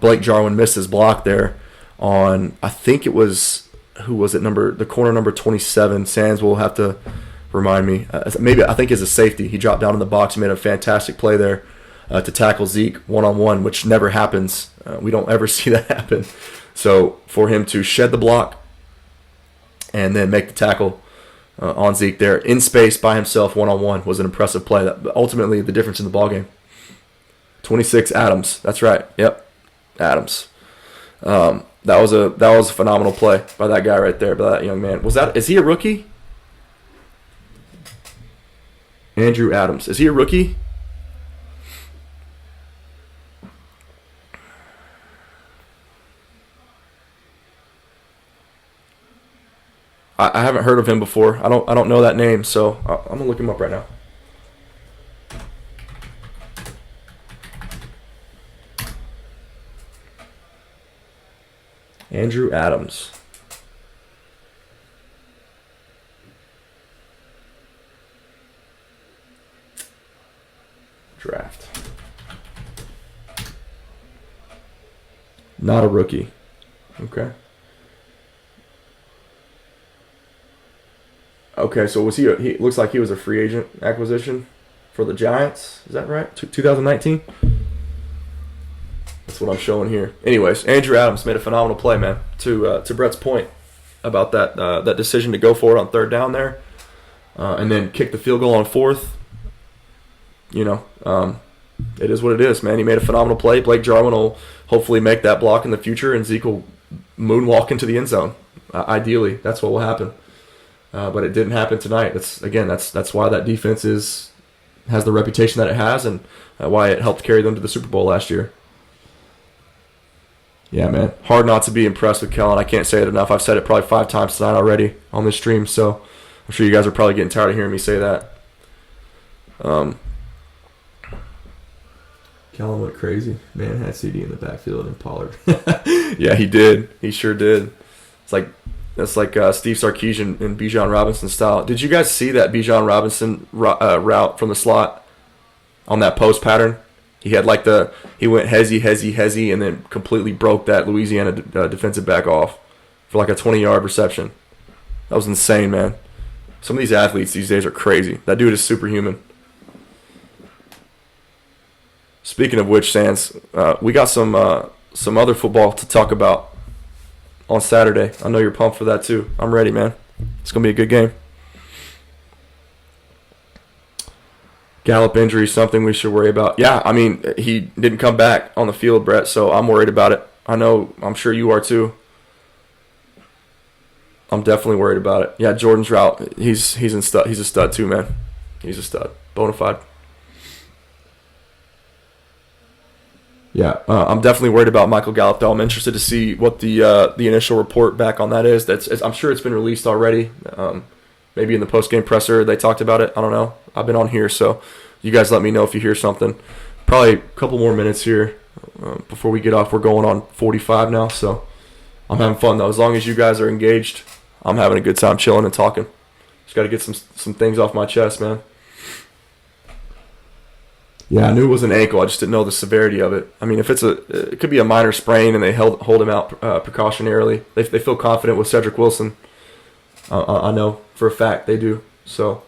Blake Jarwin missed his block there on, I think it was, who was it, the corner number 27. Sands will have to remind me. I think it's a safety. He dropped down in the box and made a fantastic play there. to tackle Zeke one-on-one, which never happens. We don't ever see that happen. So for him to shed the block and then make the tackle on Zeke there in space by himself one-on-one was an impressive play. That ultimately the difference in the ballgame. 26 Adams. That's right. Yep. Adams. That was a phenomenal play by that guy right there, by that young man. Is he a rookie? Andrew Adams. Is he a rookie? I haven't heard of him before. I don't know that name, so I'm gonna look him up right now. Andrew Adams. Draft. Not a rookie. Okay. Okay, so he looks like he was a free agent acquisition for the Giants. Is that right? 2019? That's what I'm showing here. Anyways, Andrew Adams made a phenomenal play, man. To Brett's point about that decision to go for it on third down there, and then kick the field goal on fourth. You know, it is what it is, man. He made a phenomenal play. Blake Jarwin will hopefully make that block in the future, and Zeke will moonwalk into the end zone. Ideally, that's what will happen. But it didn't happen tonight. That's why that defense has the reputation that it has, and why it helped carry them to the Super Bowl last year. Yeah, man. Hard not to be impressed with Kellen. I can't say it enough. I've said it probably 5 times tonight already on this stream, so I'm sure you guys are probably getting tired of hearing me say that. Kellen went crazy. Man had CD in the backfield and Pollard. Yeah, he did. He sure did. That's like Steve Sarkisian and Bijan Robinson style. Did you guys see that Bijan Robinson route from the slot on that post pattern? He had he went hezzy, and then completely broke that Louisiana defensive back off for like a 20-yard reception. That was insane, man. Some of these athletes these days are crazy. That dude is superhuman. Speaking of which, Sands, we got some other football to talk about on Saturday. I know you're pumped for that too. I'm ready, man. It's going to be a good game. Gallop injury is something we should worry about. Yeah, I mean, he didn't come back on the field, Brett, so I'm worried about it. I'm sure you are too. I'm definitely worried about it. Yeah, Jordan's route, he's a stud too, man. He's a stud. Bonafide. Yeah, I'm definitely worried about Michael Gallup, though. I'm interested to see what the initial report back on that is. I'm sure it's been released already. Maybe in the post-game presser they talked about it. I don't know. I've been on here, so you guys let me know if you hear something. Probably a couple more minutes here before we get off. We're going on 45 now, so I'm having fun, though. As long as you guys are engaged, I'm having a good time chilling and talking. Just got to get some things off my chest, man. Yeah, I knew it was an ankle. I just didn't know the severity of it. I mean, if it could be a minor sprain and they hold him out precautionarily. They feel confident with Cedric Wilson. I know for a fact they do. So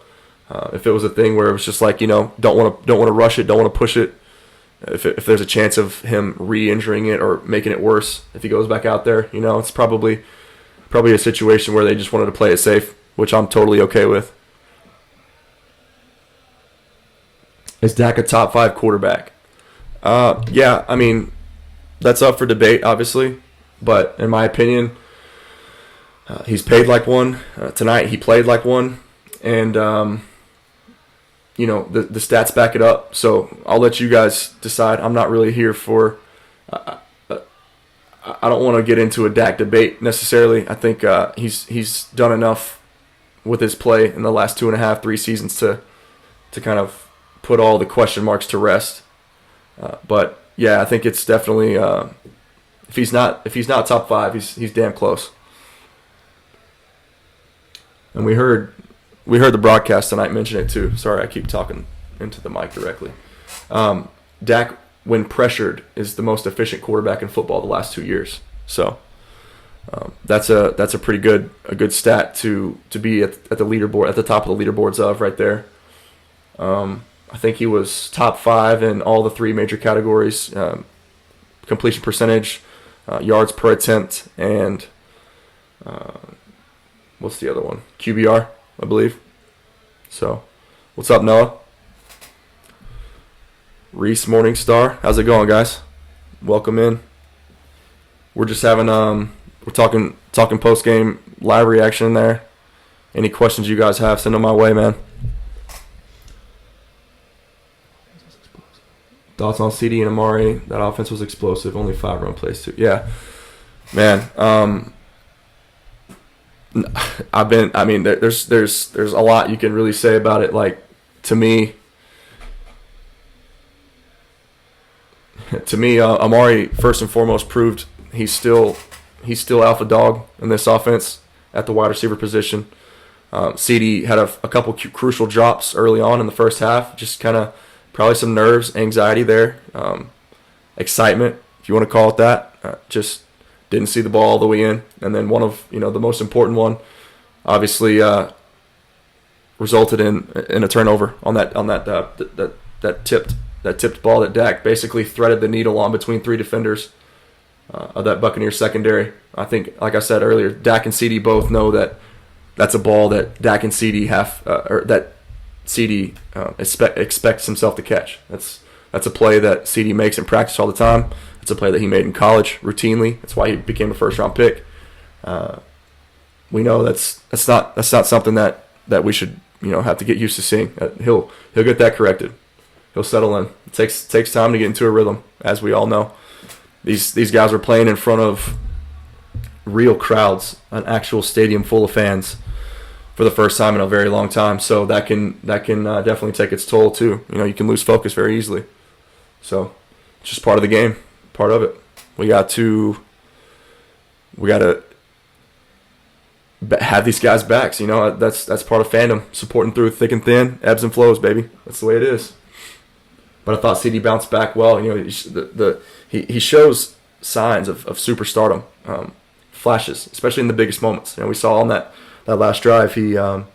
if it was a thing where it was just like, don't want to rush it, don't want to push it. If there's a chance of him re-injuring it or making it worse if he goes back out there, it's probably a situation where they just wanted to play it safe, which I'm totally okay with. Is Dak a top 5 quarterback? Yeah, I mean, that's up for debate, obviously. But in my opinion, he's paid like one. Tonight he played like one. And, the stats back it up. So I'll let you guys decide. I'm not really here for I don't want to get into a Dak debate necessarily. I think he's done enough with his play in the last 2.5, 3 seasons to kind of put all the question marks to rest. But yeah, I think it's definitely if he's not top 5, he's damn close. And we heard the broadcast tonight mention it too. Sorry, I keep talking into the mic directly. Dak, when pressured, is the most efficient quarterback in football the last 2 years. So that's a pretty good stat to be at the leaderboard, at the top of the leaderboards of right there. I think he was top 5 in all the 3 major categories: completion percentage, yards per attempt, and what's the other one? QBR, I believe. So, what's up, Noah? Reese Morningstar, how's it going, guys? Welcome in. We're just having we're talking post game live reaction there. Any questions you guys have, send them my way, man. Thoughts on CD and Amari? That offense was explosive. Only 5 run plays too. Yeah, man. There's a lot you can really say about it. Like, to me, Amari first and foremost proved he's still alpha dog in this offense at the wide receiver position. CD had a couple crucial drops early on in the first half, just kind of probably some nerves, anxiety there, excitement, if you want to call it that. Just didn't see the ball all the way in, and then one of the most important one, obviously, resulted in a turnover on that tipped ball that Dak basically threaded the needle on between 3 defenders of that Buccaneers secondary. I think, like I said earlier, Dak and CD both know that that's a ball that Dak and CD expects himself to catch. That's a play that CD makes in practice all the time. It's a play that he made in college routinely. That's why he became a first-round pick. We know that's not something that we should have to get used to seeing. He'll get that corrected. He'll settle in. It takes time to get into a rhythm, as we all know. These guys are playing in front of real crowds, an actual stadium full of fans for the first time in a very long time. So that can definitely take its toll too. You can lose focus very easily. So it's just part of the game, part of it. We got to have these guys' backs. That's part of fandom, supporting through thick and thin, ebbs and flows, baby. That's the way it is. But I thought CD bounced back well. He shows signs of superstardom, flashes, especially in the biggest moments. We saw on that last drive, he got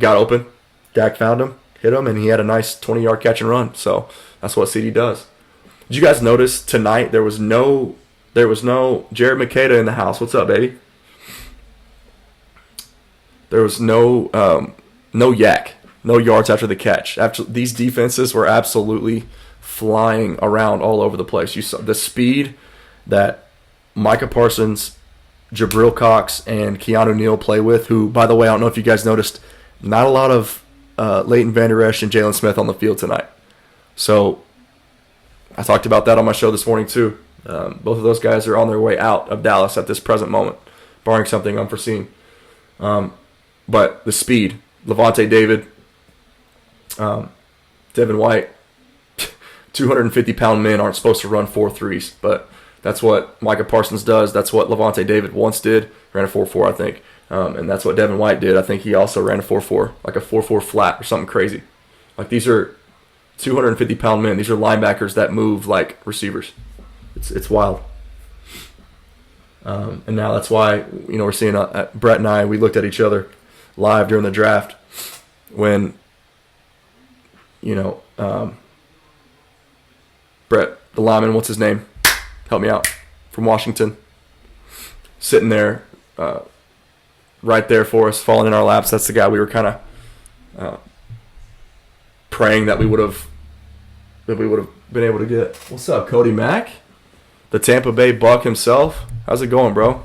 open, Dak found him, hit him, and he had a nice 20-yard catch and run. So that's what CD does. Did you guys notice tonight there was no Jared Makeda in the house? What's up, baby? There was no yak. No yards after the catch. These defenses were absolutely flying around all over the place. You saw the speed that Micah Parsons, Jabril Cox, and Keanu Neal play with, who, by the way, I don't know if you guys noticed, not a lot of Leighton Vander Esch and Jalen Smith on the field tonight. So I talked about that on my show this morning too. Both of those guys are on their way out of Dallas at this present moment, barring something unforeseen. But the speed, Levante David, Devin White, 250-pound men aren't supposed to run 4.3s, but that's what Micah Parsons does. That's what Levante David once did, ran a 4.4, I think, and that's what Devin White did. I think he also ran a 4.4, like a 4.4 flat or something crazy. Like, these are 250-pound men. These are linebackers that move like receivers. It's wild. And now that's why we're seeing Brett and I. We looked at each other live during the draft when. Brett, the lineman, what's his name? Help me out. From Washington. Sitting there, right there for us, falling in our laps. That's the guy we were kind of praying that we would have been able to get. What's up, Cody Mack? The Tampa Bay Buck himself. How's it going, bro?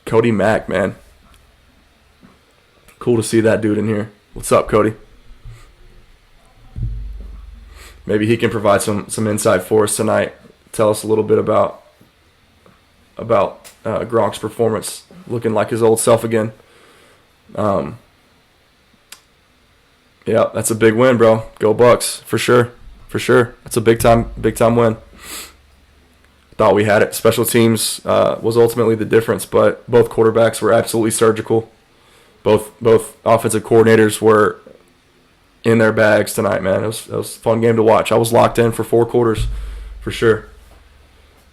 Cody Mack, man. Cool to see that dude in here. What's up, Cody? Maybe he can provide some insight for us tonight. Tell us a little bit about Gronk's performance, looking like his old self again. Yeah, that's a big win, bro. Go Bucs, for sure. That's a big time win. Thought we had it. Special teams was ultimately the difference, but both quarterbacks were absolutely surgical. Both offensive coordinators were in their bags tonight, man. It was a fun game to watch. I was locked in for 4 quarters, for sure.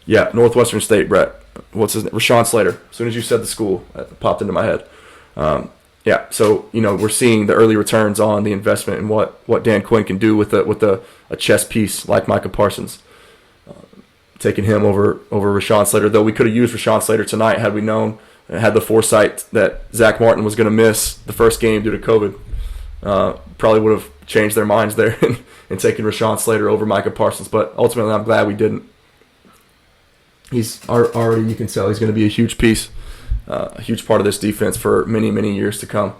Yeah, Northwestern State, Brett. What's his name? Rashawn Slater. As soon as you said the school, it popped into my head. Yeah, so we're seeing the early returns on the investment and what Dan Quinn can do with a chess piece like Micah Parsons. Taking him over Rashawn Slater, though we could have used Rashawn Slater tonight had we known and had the foresight that Zach Martin was going to miss the first game due to COVID. Probably would have changed their minds there and taken Rashawn Slater over Micah Parsons, but ultimately I'm glad we didn't. He's already, you can tell, he's going to be a huge piece, a huge part of this defense for many, many years to come.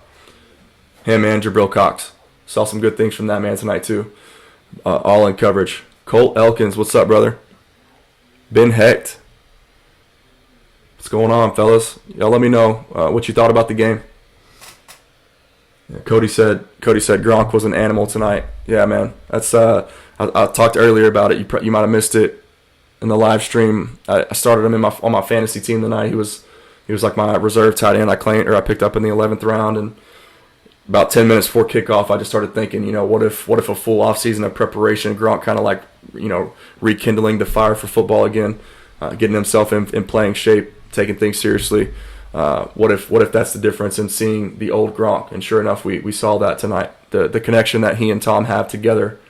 Him and Jabril Cox. Saw some good things from that man tonight too. All in coverage. Colt Elkins, what's up, brother? Ben Hecht. What's going on, fellas? Y'all let me know what you thought about the game. Yeah, Cody said Gronk was an animal tonight. Yeah, man. That's I talked earlier about it. You might have missed it in the live stream. I started him on my fantasy team tonight. He was like my reserve tight end. I picked up in the 11th round, and about 10 minutes before kickoff, I just started thinking, what if a full offseason of preparation, Gronk kind of like, rekindling the fire for football again, getting himself in playing shape, taking things seriously. What if that's the difference in seeing the old Gronk? And sure enough, we saw that tonight. The connection that he and Tom have together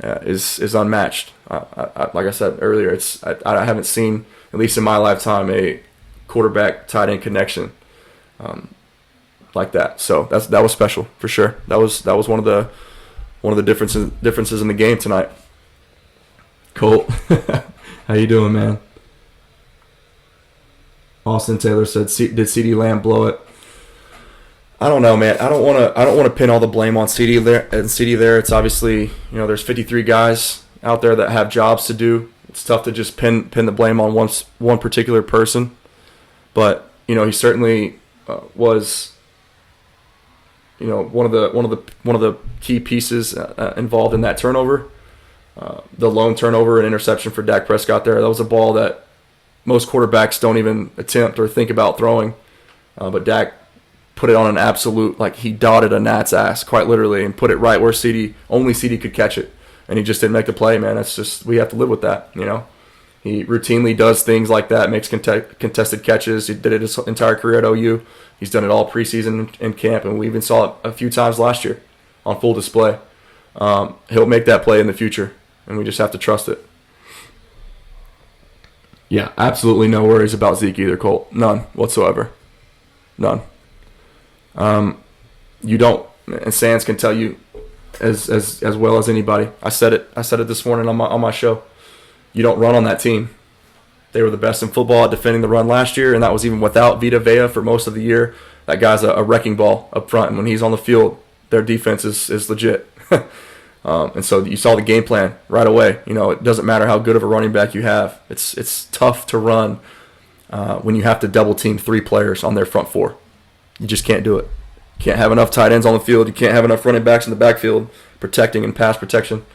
is unmatched. Like I said earlier, I haven't seen, at least in my lifetime, a quarterback tight end connection like that. So that was special for sure. That was one of the differences in the game tonight. Colt, how you doing, man? Austin Taylor said, "Did CeeDee Lamb blow it?" I don't know, man. I don't want to pin all the blame on CeeDee there. It's obviously, there's 53 guys out there that have jobs to do. It's tough to just pin the blame on one particular person. But he certainly was one of the key pieces involved in that turnover. The lone turnover and interception for Dak Prescott there. That was a ball that most quarterbacks don't even attempt or think about throwing. But Dak put it on an absolute, he dotted a gnat's ass, quite literally, and put it right where only CeeDee could catch it. And he just didn't make the play, man. That's just, we have to live with that, He routinely does things like that, makes contested catches. He did it his entire career at OU. He's done it all preseason and camp, and we even saw it a few times last year on full display. He'll make that play in the future, and we just have to trust it. Yeah, absolutely no worries about Zeke either, Colt. None whatsoever. None. You don't, and Sands can tell you as well as anybody. I said it this morning on my show. You don't run on that team. They were the best in football at defending the run last year, and that was even without Vita Vea for most of the year. That guy's a wrecking ball up front, and when he's on the field, their defense is legit. And so you saw the game plan right away. It doesn't matter how good of a running back you have. It's tough to run when you have to double team 3 players on their front 4. You just can't do it. You can't have enough tight ends on the field. You can't have enough running backs in the backfield protecting and pass protection.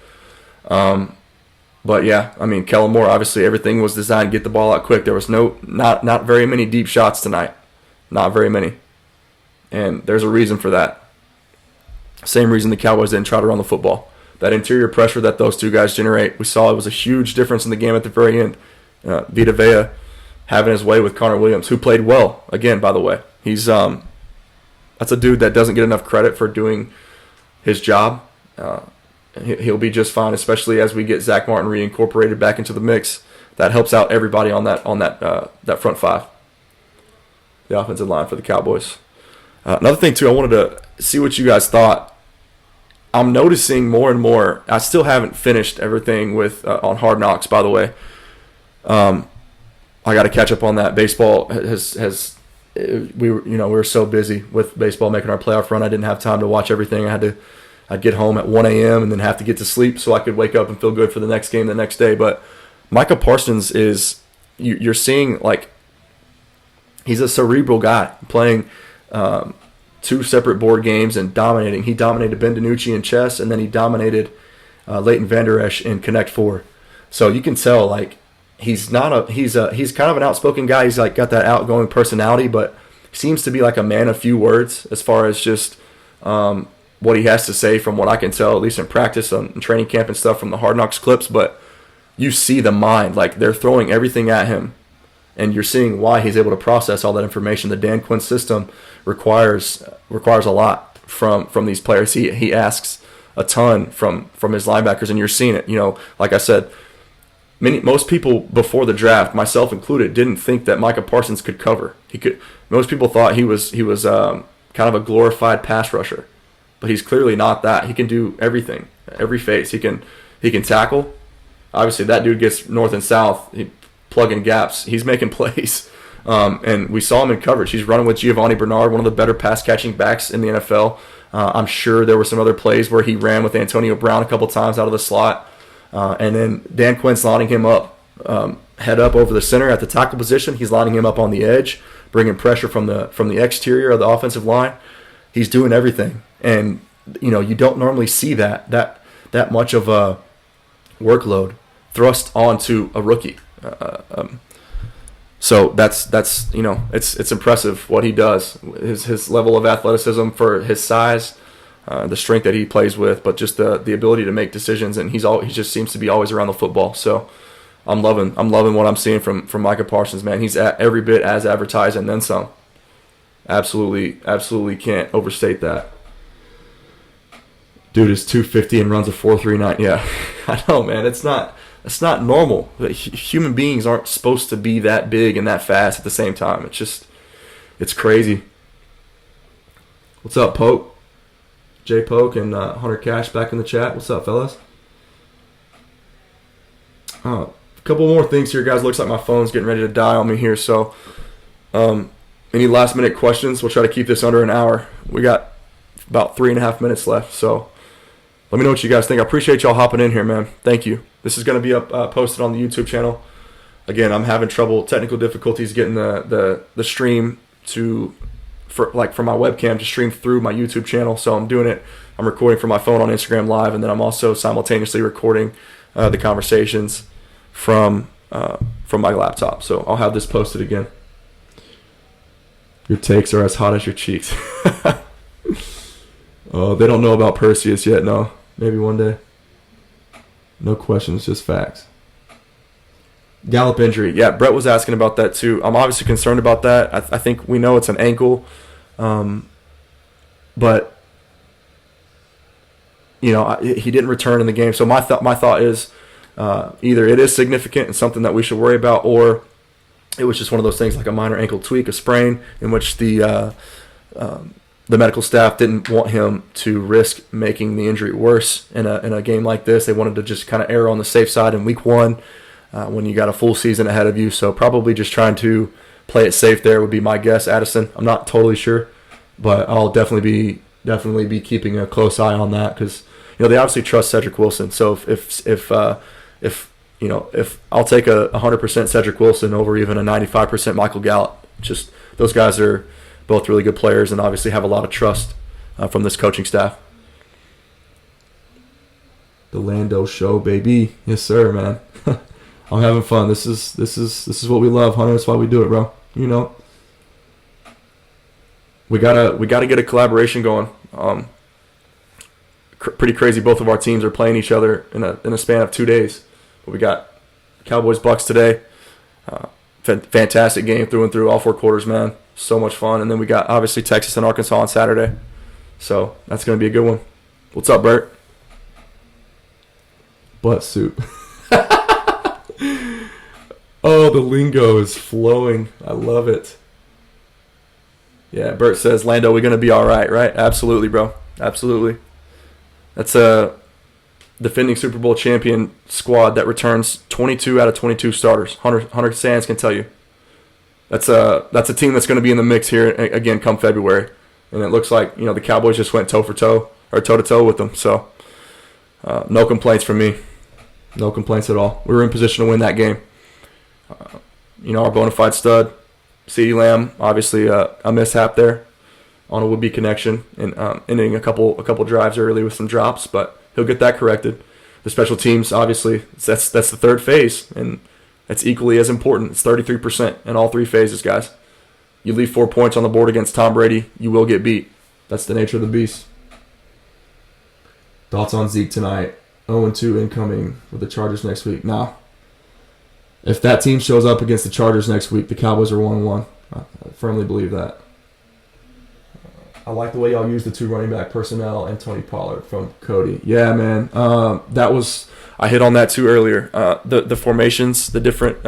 But yeah, Kellen Moore, obviously everything was designed to get the ball out quick. There was not very many deep shots tonight. Not very many. And there's a reason for that. Same reason the Cowboys didn't try to run the football. That interior pressure that those two guys generate, we saw it was a huge difference in the game at the very end. Vita Vea having his way with Connor Williams, who played well, again, by the way. He's that's a dude that doesn't get enough credit for doing his job. He'll be just fine, especially as we get Zach Martin reincorporated back into the mix. That helps out everybody on that front 5, the offensive line for the Cowboys. Another thing too, I wanted to see what you guys thought. I'm noticing more and more. I still haven't finished everything with on Hard Knocks, by the way. I got to catch up on that. Baseball we were so busy with baseball making our playoff run. I didn't have time to watch everything. I'd get home at 1 a.m. and then have to get to sleep so I could wake up and feel good for the next game the next day. But Micah Parsons you're seeing he's a cerebral guy playing 2 separate board games and dominating. He dominated Ben DiNucci in chess, and then he dominated Leighton Vander Esch in Connect 4. So you can tell he's kind of an outspoken guy. He's got that outgoing personality, but seems to be a man of few words as far as just what he has to say from what I can tell, at least in practice and training camp and stuff from the Hard Knocks clips. But you see the mind, they're throwing everything at him, And you're seeing why he's able to process all that information. The Dan Quinn system requires a lot from these players. He asks a ton from his linebackers, and you're seeing it. Like I said, most people before the draft, myself included, didn't think that Micah Parsons could cover. Most people thought he was kind of a glorified pass rusher, but he's clearly not that. He can do everything, every phase. He can tackle. Obviously, that dude gets north and south. Plugging gaps. He's making plays. And we saw him in coverage. He's running with Giovanni Bernard, one of the better pass-catching backs in the NFL. I'm sure there were some other plays where he ran with Antonio Brown a couple times out of the slot. And then Dan Quinn's lining him up, head up over the center at the tackle position. He's lining him up on the edge, bringing pressure from the exterior of the offensive line. He's doing everything. And, you don't normally see that much of a workload thrust onto a rookie. So that's it's impressive what he does. His level of athleticism for his size, the strength that he plays with, but just the ability to make decisions, and he just seems to be always around the football. So I'm loving what I'm seeing from Micah Parsons, man. He's every bit as advertised and then some. Absolutely can't overstate that. Dude is 250 and runs a 4.39. Yeah, I know, man. It's not normal. Human beings aren't supposed to be that big and that fast at the same time. It's crazy. What's up, Poke? J Poke and Hunter Cash back in the chat. What's up, fellas? A couple more things here, guys. Looks like my phone's getting ready to die on me here. So, any last minute questions? We'll try to keep this under an hour. We got about 3.5 minutes left. So, let me know what you guys think. I appreciate y'all hopping in here, man. Thank you. This is going to be posted on the YouTube channel. Again, I'm having technical difficulties getting the stream for my webcam to stream through my YouTube channel. So I'm doing it. I'm recording from my phone on Instagram Live, and then I'm also simultaneously recording the conversations from my laptop. So I'll have this posted again. Your takes are as hot as your cheeks. Oh, they don't know about Perseus yet. No, maybe one day. No questions, just facts. Gallop injury. Yeah, Brett was asking about that too. I'm obviously concerned about that. I think we know it's an ankle. But, he didn't return in the game. So my thought is either it is significant and something that we should worry about, or it was just one of those things like a minor ankle tweak, a sprain, in which the medical staff didn't want him to risk making the injury worse in a game like this. They wanted to just kind of err on the safe side in week 1 when you got a full season ahead of you. So probably just trying to play it safe there would be my guess, Addison. I'm not totally sure, but I'll definitely be keeping a close eye on that because they obviously trust Cedric Wilson. So if I'll take a 100% Cedric Wilson over even a 95% Michael Gallup. Just those guys are both really good players and obviously have a lot of trust from this coaching staff. The Lando show, baby. Yes, sir, man. I'm having fun. This is what we love, Hunter. That's why we do it, bro. We gotta get a collaboration going. Pretty crazy. Both of our teams are playing each other in a span of 2 days. But we got Cowboys Bucs today. Fantastic game through and through, all 4 quarters, man. So much fun. And then we got obviously Texas and Arkansas on Saturday. So that's gonna be a good one. What's up, Bert? Butt soup. Oh, the lingo is flowing. I love it. Yeah, Bert says, Lando, we're going to be all right, right? Absolutely, bro. Absolutely. That's a defending Super Bowl champion squad that returns 22 out of 22 starters. Hunter Sands can tell you. That's a team that's going to be in the mix here again come February. And it looks like, the Cowboys just went toe-to-toe with them. So, no complaints from me. No complaints at all. We were in position to win that game. Our bona fide stud, CeeDee Lamb, obviously a mishap there on a would-be connection and ending a couple drives early with some drops, but he'll get that corrected. The special teams, obviously, that's the third phase, and that's equally as important. It's 33% in all 3 phases, guys. You leave 4 points on the board against Tom Brady, you will get beat. That's the nature of the beast. Thoughts on Zeke tonight? 0-2 incoming with the Chargers next week. Nah. if that team shows up against the Chargers next week, the Cowboys are 1-1. I firmly believe that. I like the way y'all use the 2 running back personnel and Tony Pollard from Cody. Yeah, man. That was, I hit on that too earlier. The formations, the different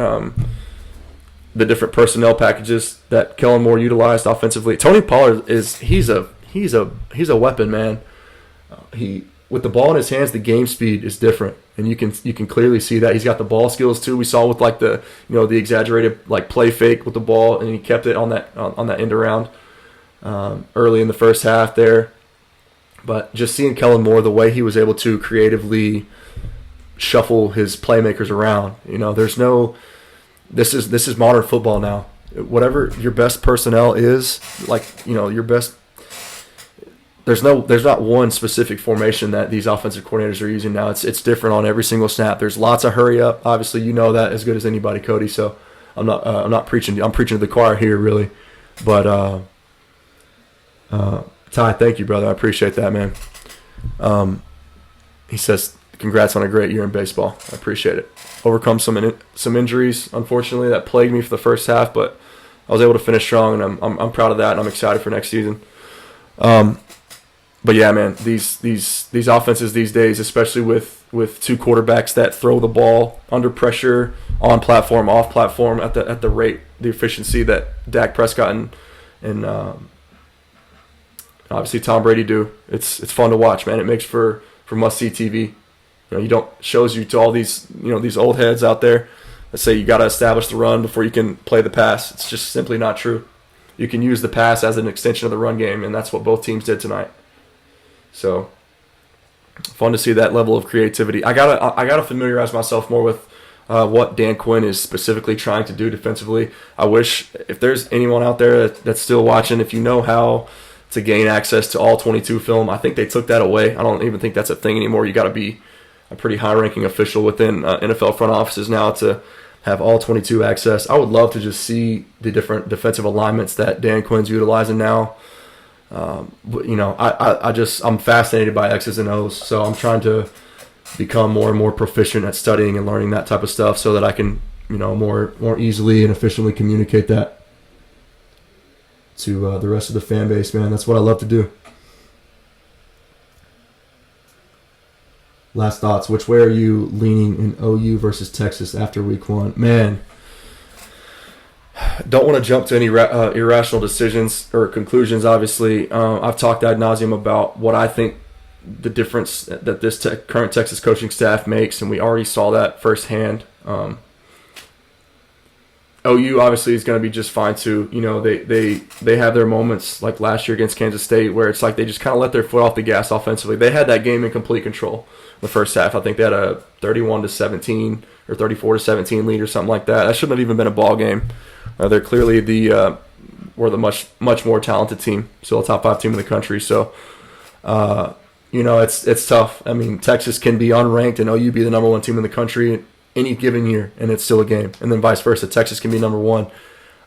personnel packages that Kellen Moore utilized offensively. Tony Pollard he's a weapon, man. He, with the ball in his hands, the game speed is different, and you can clearly see that. He's got the ball skills too. We saw with like the exaggerated like play fake with the ball, and he kept it on that end around early in the first half there. But just seeing Kellen Moore, the way he was able to creatively shuffle his playmakers around, this is modern football now. Whatever your best personnel is, your best. There's not one specific formation that these offensive coordinators are using now. It's different on every single snap. There's lots of hurry up. Obviously, you know that as good as anybody, Cody. So I'm not preaching. I'm preaching to the choir here, really. But Ty, thank you, brother. I appreciate that, man. He says, "Congrats on a great year in baseball." I appreciate it. Overcome some injuries, unfortunately, that plagued me for the first half, but I was able to finish strong, and I'm proud of that, and I'm excited for next season. But yeah, man, these offenses these days, especially with 2 quarterbacks that throw the ball under pressure, on platform, off platform, at the rate, the efficiency that Dak Prescott and obviously Tom Brady do, it's fun to watch, man. It makes for must see TV. Shows you to all these old heads out there that say you got to establish the run before you can play the pass. It's just simply not true. You can use the pass as an extension of the run game, and that's what both teams did tonight. So fun to see that level of creativity. I gotta familiarize myself more with what Dan Quinn is specifically trying to do defensively. I wish, if there's anyone out there that's still watching, if you know how to gain access to all 22 film, I think they took that away. I don't even think that's a thing anymore. You got to be a pretty high-ranking official within NFL front offices now to have all 22 access. I would love to just see the different defensive alignments that Dan Quinn's utilizing now. I'm fascinated by X's and O's, so I'm trying to become more and more proficient at studying and learning that type of stuff so that I can, more easily and efficiently communicate that to the rest of the fan base, man. That's what I love to do. Last thoughts. Which way are you leaning in OU versus Texas after week 1? Man, don't want to jump to any irrational decisions or conclusions, obviously. I've talked ad nauseum about what I think the difference that this current Texas coaching staff makes, and we already saw that firsthand. OU obviously is going to be just fine too. They have their moments like last year against Kansas State where it's like they just kind of let their foot off the gas offensively. They had that game in complete control the first half. I think they had a 31-17 or 34-17 lead or something like that. That shouldn't have even been a ball game. They're clearly were the much more talented team, still a top 5 team in the country. So, it's tough. I mean, Texas can be unranked and OU be the number 1 team in the country any given year, and it's still a game. And then vice versa. Texas can be number 1,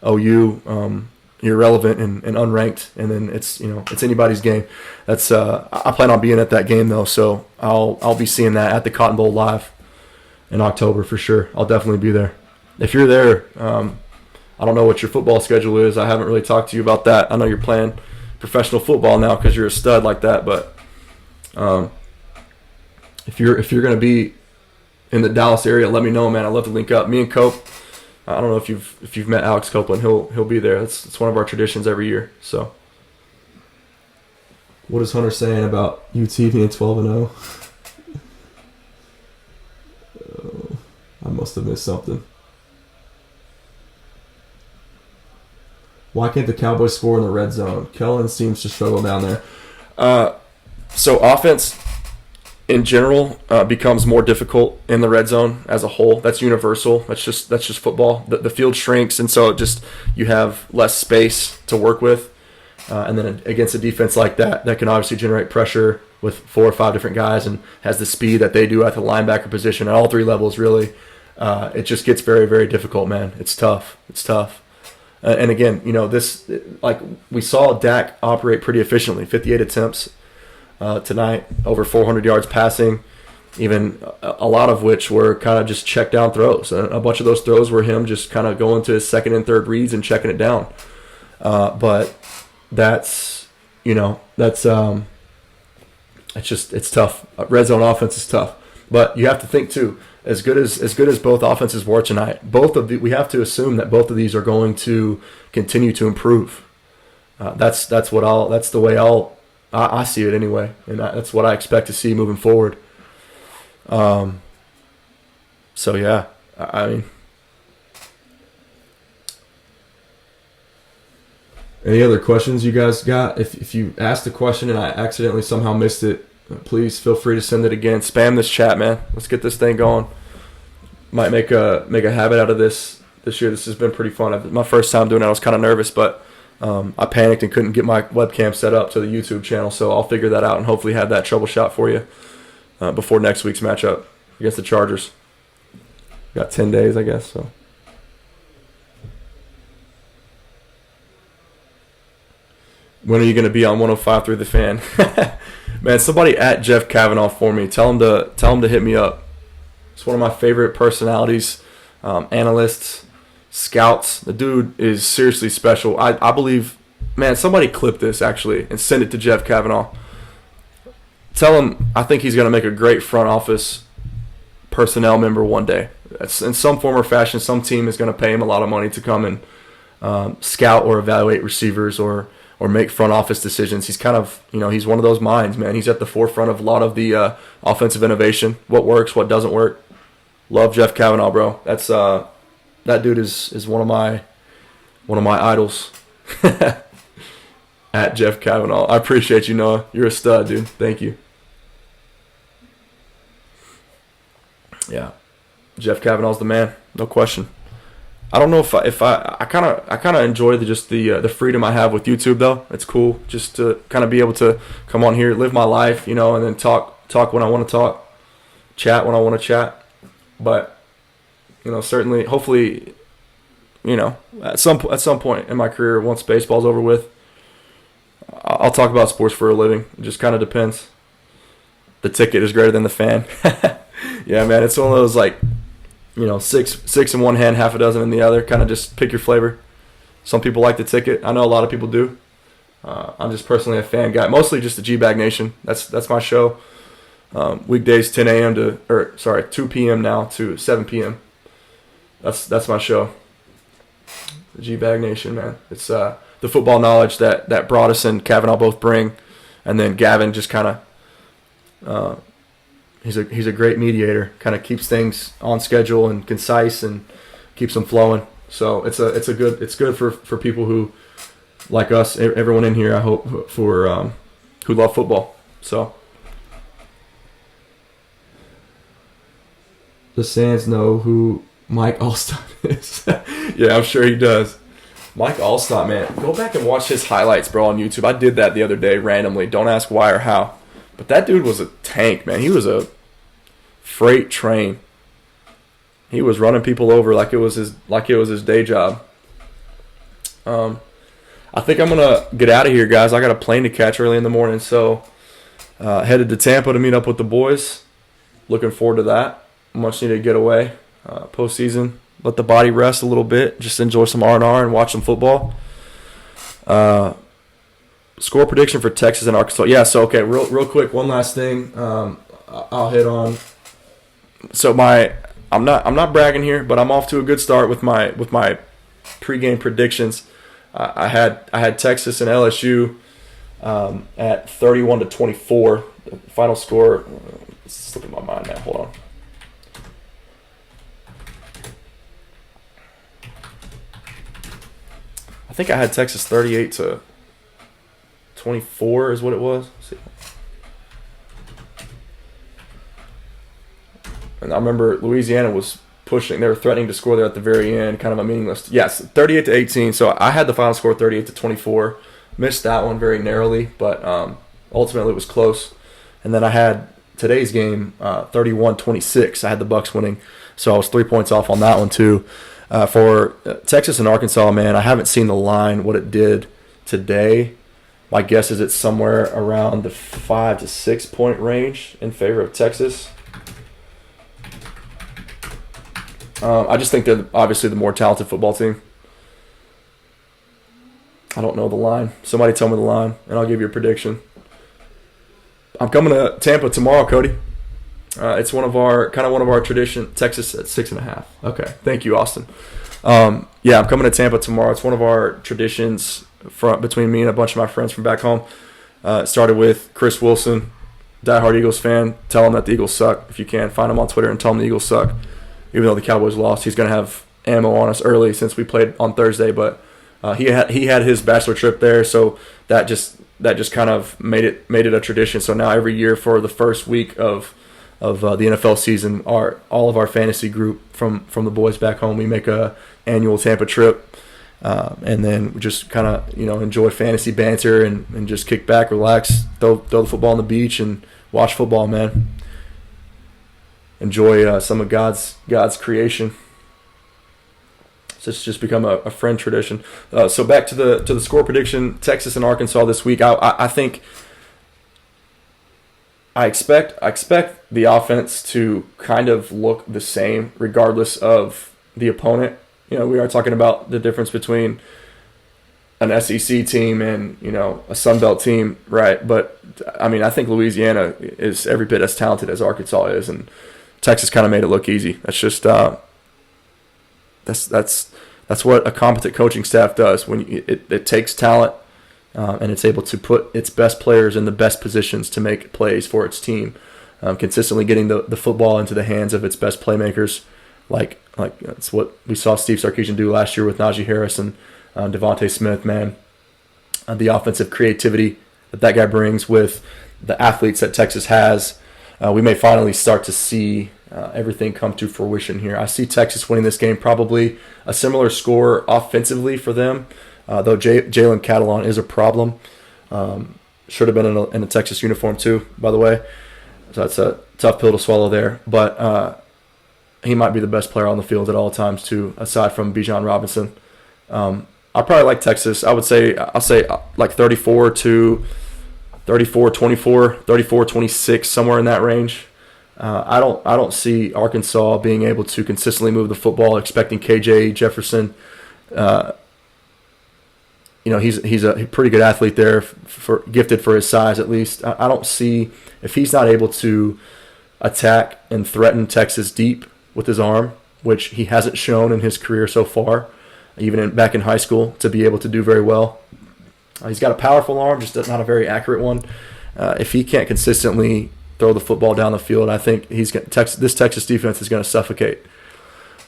OU irrelevant and unranked, and then it's anybody's game. That's I plan on being at that game though, so I'll be seeing that at the Cotton Bowl live in October for sure. I'll definitely be there. If you're there, I don't know what your football schedule is. I haven't really talked to you about that. I know you're playing professional football now because you're a stud like that, but if you're going to be in the Dallas area, let me know, man. I'd love to link up. Me and Cope, I don't know if you've met Alex Copeland. He'll be there. It's one of our traditions every year. So, what is Hunter saying about UT being 12-0? I must have missed something. Why can't the Cowboys score in the red zone? Kellen seems to struggle down there. So offense in general becomes more difficult in the red zone as a whole. That's universal. That's just football. The field shrinks, and so you have less space to work with. And then against a defense like that can obviously generate pressure with 4 or 5 different guys and has the speed that they do at the linebacker position at all 3 levels, really. It just gets very, very difficult, man. It's tough. And again, this, like we saw Dak operate pretty efficiently. 58 attempts tonight, over 400 yards passing. even a lot of which were kind of just check down throws. A bunch of those throws were him just kind of going to his second and third reads and checking it down. But it's tough. Red zone offense is tough. But you have to think too, as good as both offenses were tonight, we have to assume that both of these are going to continue to improve. That's the way I see it anyway, and that's what I expect to see moving forward. So yeah, I mean, any other questions you guys got? If you asked a question and I accidentally somehow missed it, please feel free to send it again. Spam this chat, man. Let's get this thing going. Might make a habit out of this year. This has been pretty fun. My first time doing it, I was kind of nervous, but I panicked and couldn't get my webcam set up to the YouTube channel, so I'll figure that out and hopefully have that troubleshot for you before next week's matchup against the Chargers. Got 10 days, I guess. So. When are you going to be on 105 through the fan? Man, somebody at Jeff Kavanaugh for me. Tell him to hit me up. It's one of my favorite personalities, analysts, scouts. The dude is seriously special. I believe, man, somebody clip this actually and send it to Jeff Kavanaugh. Tell him I think he's going to make a great front office personnel member one day. That's in some form or fashion. Some team is going to pay him a lot of money to come and scout or evaluate receivers or make front office decisions. He's kind of, he's one of those minds, man. He's at the forefront of a lot of the offensive innovation, what works, what doesn't work. Love Jeff Kavanaugh, bro. That's that dude is one of my idols. At Jeff Kavanaugh. I appreciate you, Noah. You're a stud, dude. Thank you. Yeah. Jeff Kavanaugh's the man, no question. I don't know if I kind of enjoy the freedom I have with YouTube though. It's cool just to kind of be able to come on here, live my life, and then talk when I want to talk, chat when I want to chat. But certainly, hopefully, at some point in my career, once baseball's over with, I'll talk about sports for a living. It just kind of depends. The ticket is greater than the fan. Yeah, man, it's one of those six in one hand, half a dozen in the other. Kind of just pick your flavor. Some people like the ticket. I know a lot of people do. I'm just personally a fan guy. Mostly just the G-Bag Nation. That's my show. Weekdays 2 p.m. now to 7 p.m. That's my show. The G-Bag Nation, man. It's the football knowledge that Broadus and Kavanaugh both bring, and then Gavin just kind of he's a great mediator. Kind of keeps things on schedule and concise and keeps them flowing. So it's good for people who like us, everyone in here. I hope for who love football. So the Sands know who Mike Allstott is. Yeah, I'm sure he does. Mike Allstott, man. Go back and watch his highlights, bro, on YouTube. I did that the other day randomly. Don't ask why or how. But that dude was a tank, man. He was a freight train. He was running people over like it was his day job. I think I'm gonna get out of here, guys. I got a plane to catch early in the morning, so headed to Tampa to meet up with the boys. Looking forward to that. Much needed to get away. Postseason, let the body rest a little bit. Just enjoy some R&R and watch some football. Score prediction for Texas and Arkansas. Yeah, so okay, real quick, one last thing. I'll hit on. So I'm not bragging here, but I'm off to a good start with my pregame predictions. I had Texas and LSU at 31-24. The final score. It's slipping my mind now. Hold on. I think I had Texas 38-24 is what it was. Let's see. And I remember Louisiana was pushing. They were threatening to score there at the very end, kind of a meaningless. Yes, 38-18. So I had the final score 38-24. Missed that one very narrowly, but ultimately it was close. And then I had today's game 31-26. I had the Bucs winning, so I was 3 points off on that one too. For Texas and Arkansas, man, I haven't seen the line, what it did today. My guess is it's somewhere around the 5 to 6 point range in favor of Texas. I just think they're obviously the more talented football team. I don't know the line. Somebody tell me the line, and I'll give you a prediction. I'm coming to Tampa tomorrow, Cody. It's one of our tradition. Texas at 6.5. Okay, thank you, Austin. Yeah, I'm coming to Tampa tomorrow. It's one of our traditions between me and a bunch of my friends from back home. It started with Chris Wilson, diehard Eagles fan. Tell him that the Eagles suck. If you can, find him on Twitter and tell him the Eagles suck. Even though the Cowboys lost, he's going to have ammo on us early since we played on Thursday. But he had his bachelor trip there, so that just kind of made it a tradition. So now every year for the first week of the NFL season, all of our fantasy group from the boys back home, we make a annual Tampa trip, and then we just kind of enjoy fantasy banter and just kick back, relax, throw the football on the beach, and watch football, man. Enjoy some of God's creation. So it's just become a friend tradition. So back to the score prediction: Texas and Arkansas this week. I think. I expect the offense to kind of look the same regardless of the opponent. We are talking about the difference between an SEC team and a Sun Belt team, right? But I mean, I think Louisiana is every bit as talented as Arkansas is, and Texas kind of made it look easy. That's just that's what a competent coaching staff does. When it takes talent. And it's able to put its best players in the best positions to make plays for its team, consistently getting the football into the hands of its best playmakers, like that's what we saw Steve Sarkisian do last year with Najee Harris and Devontae Smith. Man, the offensive creativity that guy brings with the athletes that Texas has, we may finally start to see everything come to fruition here. I see Texas winning this game, probably a similar score offensively for them. Though Jalen Catalon is a problem. Should have been in a Texas uniform too, by the way. So that's a tough pill to swallow there. But he might be the best player on the field at all times too, aside from Bijan Robinson. I probably like Texas. I'll say like 34-24, 34-26, somewhere in that range. I don't see Arkansas being able to consistently move the football, expecting KJ Jefferson. He's a pretty good athlete there, gifted for his size at least. I don't see, if he's not able to attack and threaten Texas deep with his arm, which he hasn't shown in his career so far, even back in high school, to be able to do very well. He's got a powerful arm, just not a very accurate one. If he can't consistently throw the football down the field, I think this Texas defense is going to suffocate.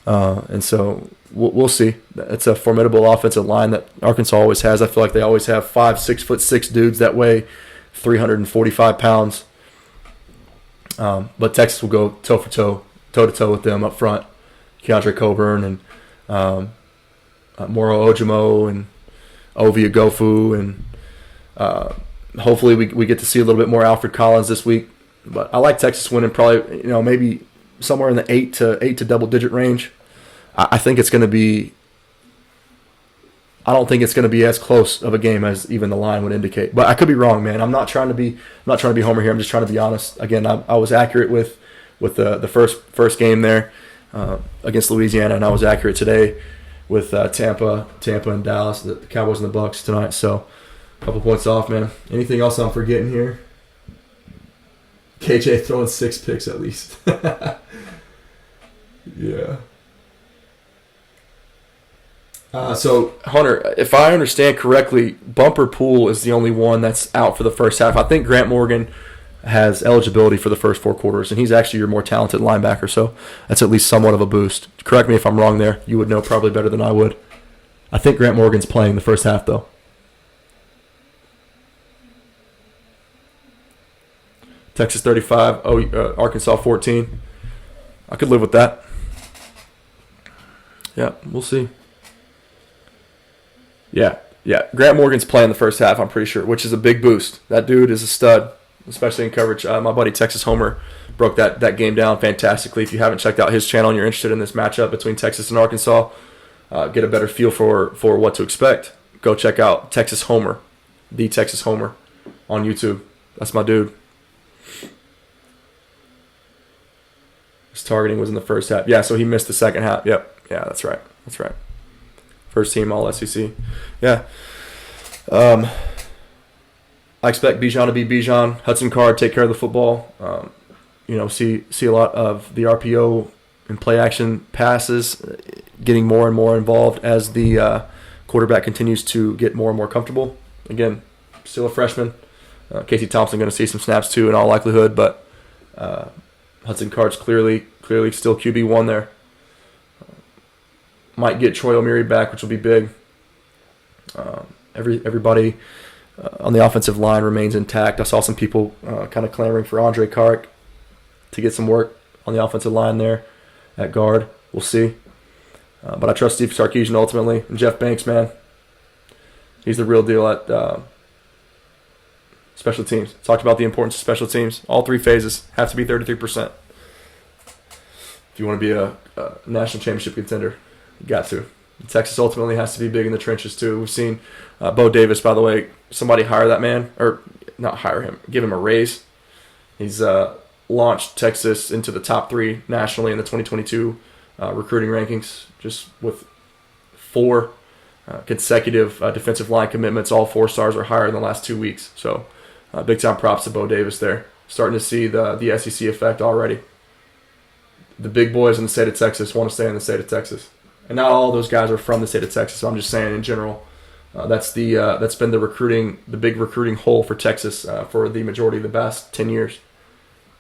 And so we'll see. It's a formidable offensive line that Arkansas always has. I feel like they always have 6'6" dudes that weigh 345 pounds. But Texas will go toe to toe with them up front. Keandre Coburn and Moro Ojimo and Ovi Agofu, and hopefully we get to see a little bit more Alfred Collins this week. But I like Texas winning probably maybe somewhere in the 8 to double digit range. I think it's going to be. I don't think it's going to be as close of a game as even the line would indicate. But I could be wrong, man. I'm not trying to be Homer here. I'm just trying to be honest. Again, I was accurate with the first game there against Louisiana, and I was accurate today with Tampa and Dallas, the Cowboys and the Bucs tonight. So a couple points off, man. Anything else I'm forgetting here? KJ throwing 6 picks at least. Yeah. So, Hunter, if I understand correctly, Bumper Pool is the only one that's out for the first half. I think Grant Morgan has eligibility for the first 4 quarters, and he's actually your more talented linebacker, so that's at least somewhat of a boost. Correct me if I'm wrong there. You would know probably better than I would. I think Grant Morgan's playing the first half, though. Texas 35, Arkansas 14. I could live with that. Yeah, we'll see. Yeah. Grant Morgan's playing the first half, I'm pretty sure, which is a big boost. That dude is a stud, especially in coverage. My buddy Texas Homer broke that game down fantastically. If you haven't checked out his channel and you're interested in this matchup between Texas and Arkansas, get a better feel for what to expect, go check out Texas Homer, the Texas Homer, on YouTube. That's my dude. His targeting was in the first half. Yeah, so he missed the second half. Yep. Yeah, that's right. First team All SEC. Yeah. I expect Bijan to be Bijan. Hudson Card take care of the football. See a lot of the RPO and play action passes getting more and more involved as the quarterback continues to get more and more comfortable. Again, still a freshman. Casey Thompson going to see some snaps too in all likelihood, but Hudson Card's clearly still QB1 there. Might get Troy O'Meary back, which will be big. Everybody on the offensive line remains intact. I saw some people kind of clamoring for Andre Carrick to get some work on the offensive line there at guard. We'll see. But I trust Steve Sarkisian ultimately. And Jeff Banks, man, he's the real deal at special teams. Talked about the importance of special teams. All three phases have to be 33%. If you want to be a national championship contender, you got to. Texas ultimately has to be big in the trenches too. We've seen Bo Davis, by the way, somebody hire that man, or not hire him, give him a raise. He's launched Texas into the top 3 nationally in the 2022 recruiting rankings, just with 4 consecutive defensive line commitments. All 4 stars are higher in the last 2 weeks. So big time props to Bo Davis there. Starting to see the SEC effect already. The big boys in the state of Texas want to stay in the state of Texas. And not all those guys are from the state of Texas. So I'm just saying in general, that's been the big recruiting hole for Texas for the majority of the past 10 years.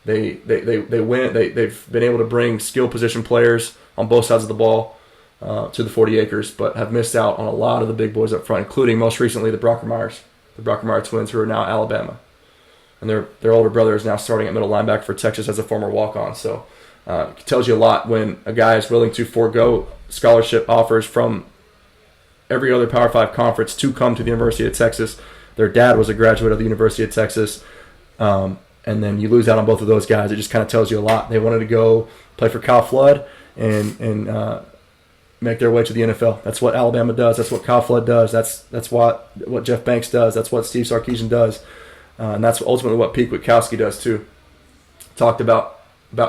They've been able to bring skill position players on both sides of the ball to the 40 acres, but have missed out on a lot of the big boys up front, including most recently the Brockermeyer twins, who are now Alabama, and their older brother is now starting at middle linebacker for Texas as a former walk-on. So it tells you a lot when a guy is willing to forego scholarship offers from every other Power 5 conference to come to the University of Texas. Their dad was a graduate of the University of Texas, and then you lose out on both of those guys. It just kind of tells you a lot. They wanted to go play for Kyle Flood and make their way to the NFL. That's what Alabama does. That's what Kyle Flood does. That's what Jeff Banks does. That's what Steve Sarkisian does, and that's ultimately what Pete Kwiatkowski does too. Talked about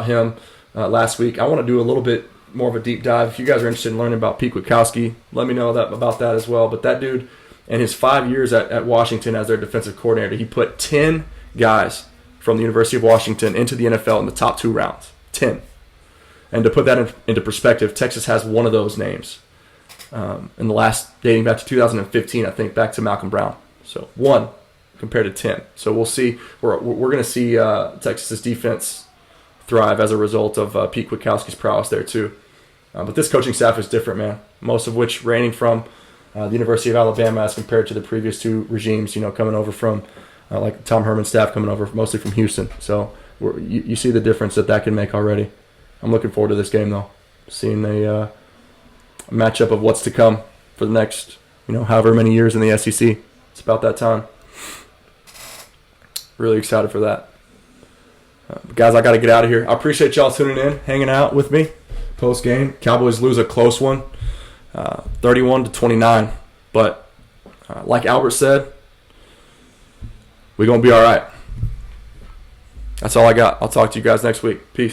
him last week. I want to do a little bit more of a deep dive. If you guys are interested in learning about Pete Kwiatkowski, let me know about that as well. But that dude, in his 5 years at Washington as their defensive coordinator, he put 10 guys from the University of Washington into the NFL in the top 2 rounds. 10. And to put that into perspective, Texas has one of those names in the last, dating back to 2015, I think, back to Malcolm Brown. So 1 compared to 10. So we'll see. We're going to see Texas's defense thrive as a result of Pete Kwiatkowski's prowess there too. But this coaching staff is different, man. Most of which reigning from the University of Alabama as compared to the previous 2 regimes, coming over from like Tom Herman's staff coming over mostly from Houston. So you see the difference that can make already. I'm looking forward to this game though, seeing a matchup of what's to come for the next, however many years in the SEC. It's about that time. Really excited for that. Guys, I got to get out of here. I appreciate y'all tuning in, hanging out with me post game. Cowboys lose a close one, 31-29. But like Albert said, we're going to be all right. That's all I got. I'll talk to you guys next week. Peace.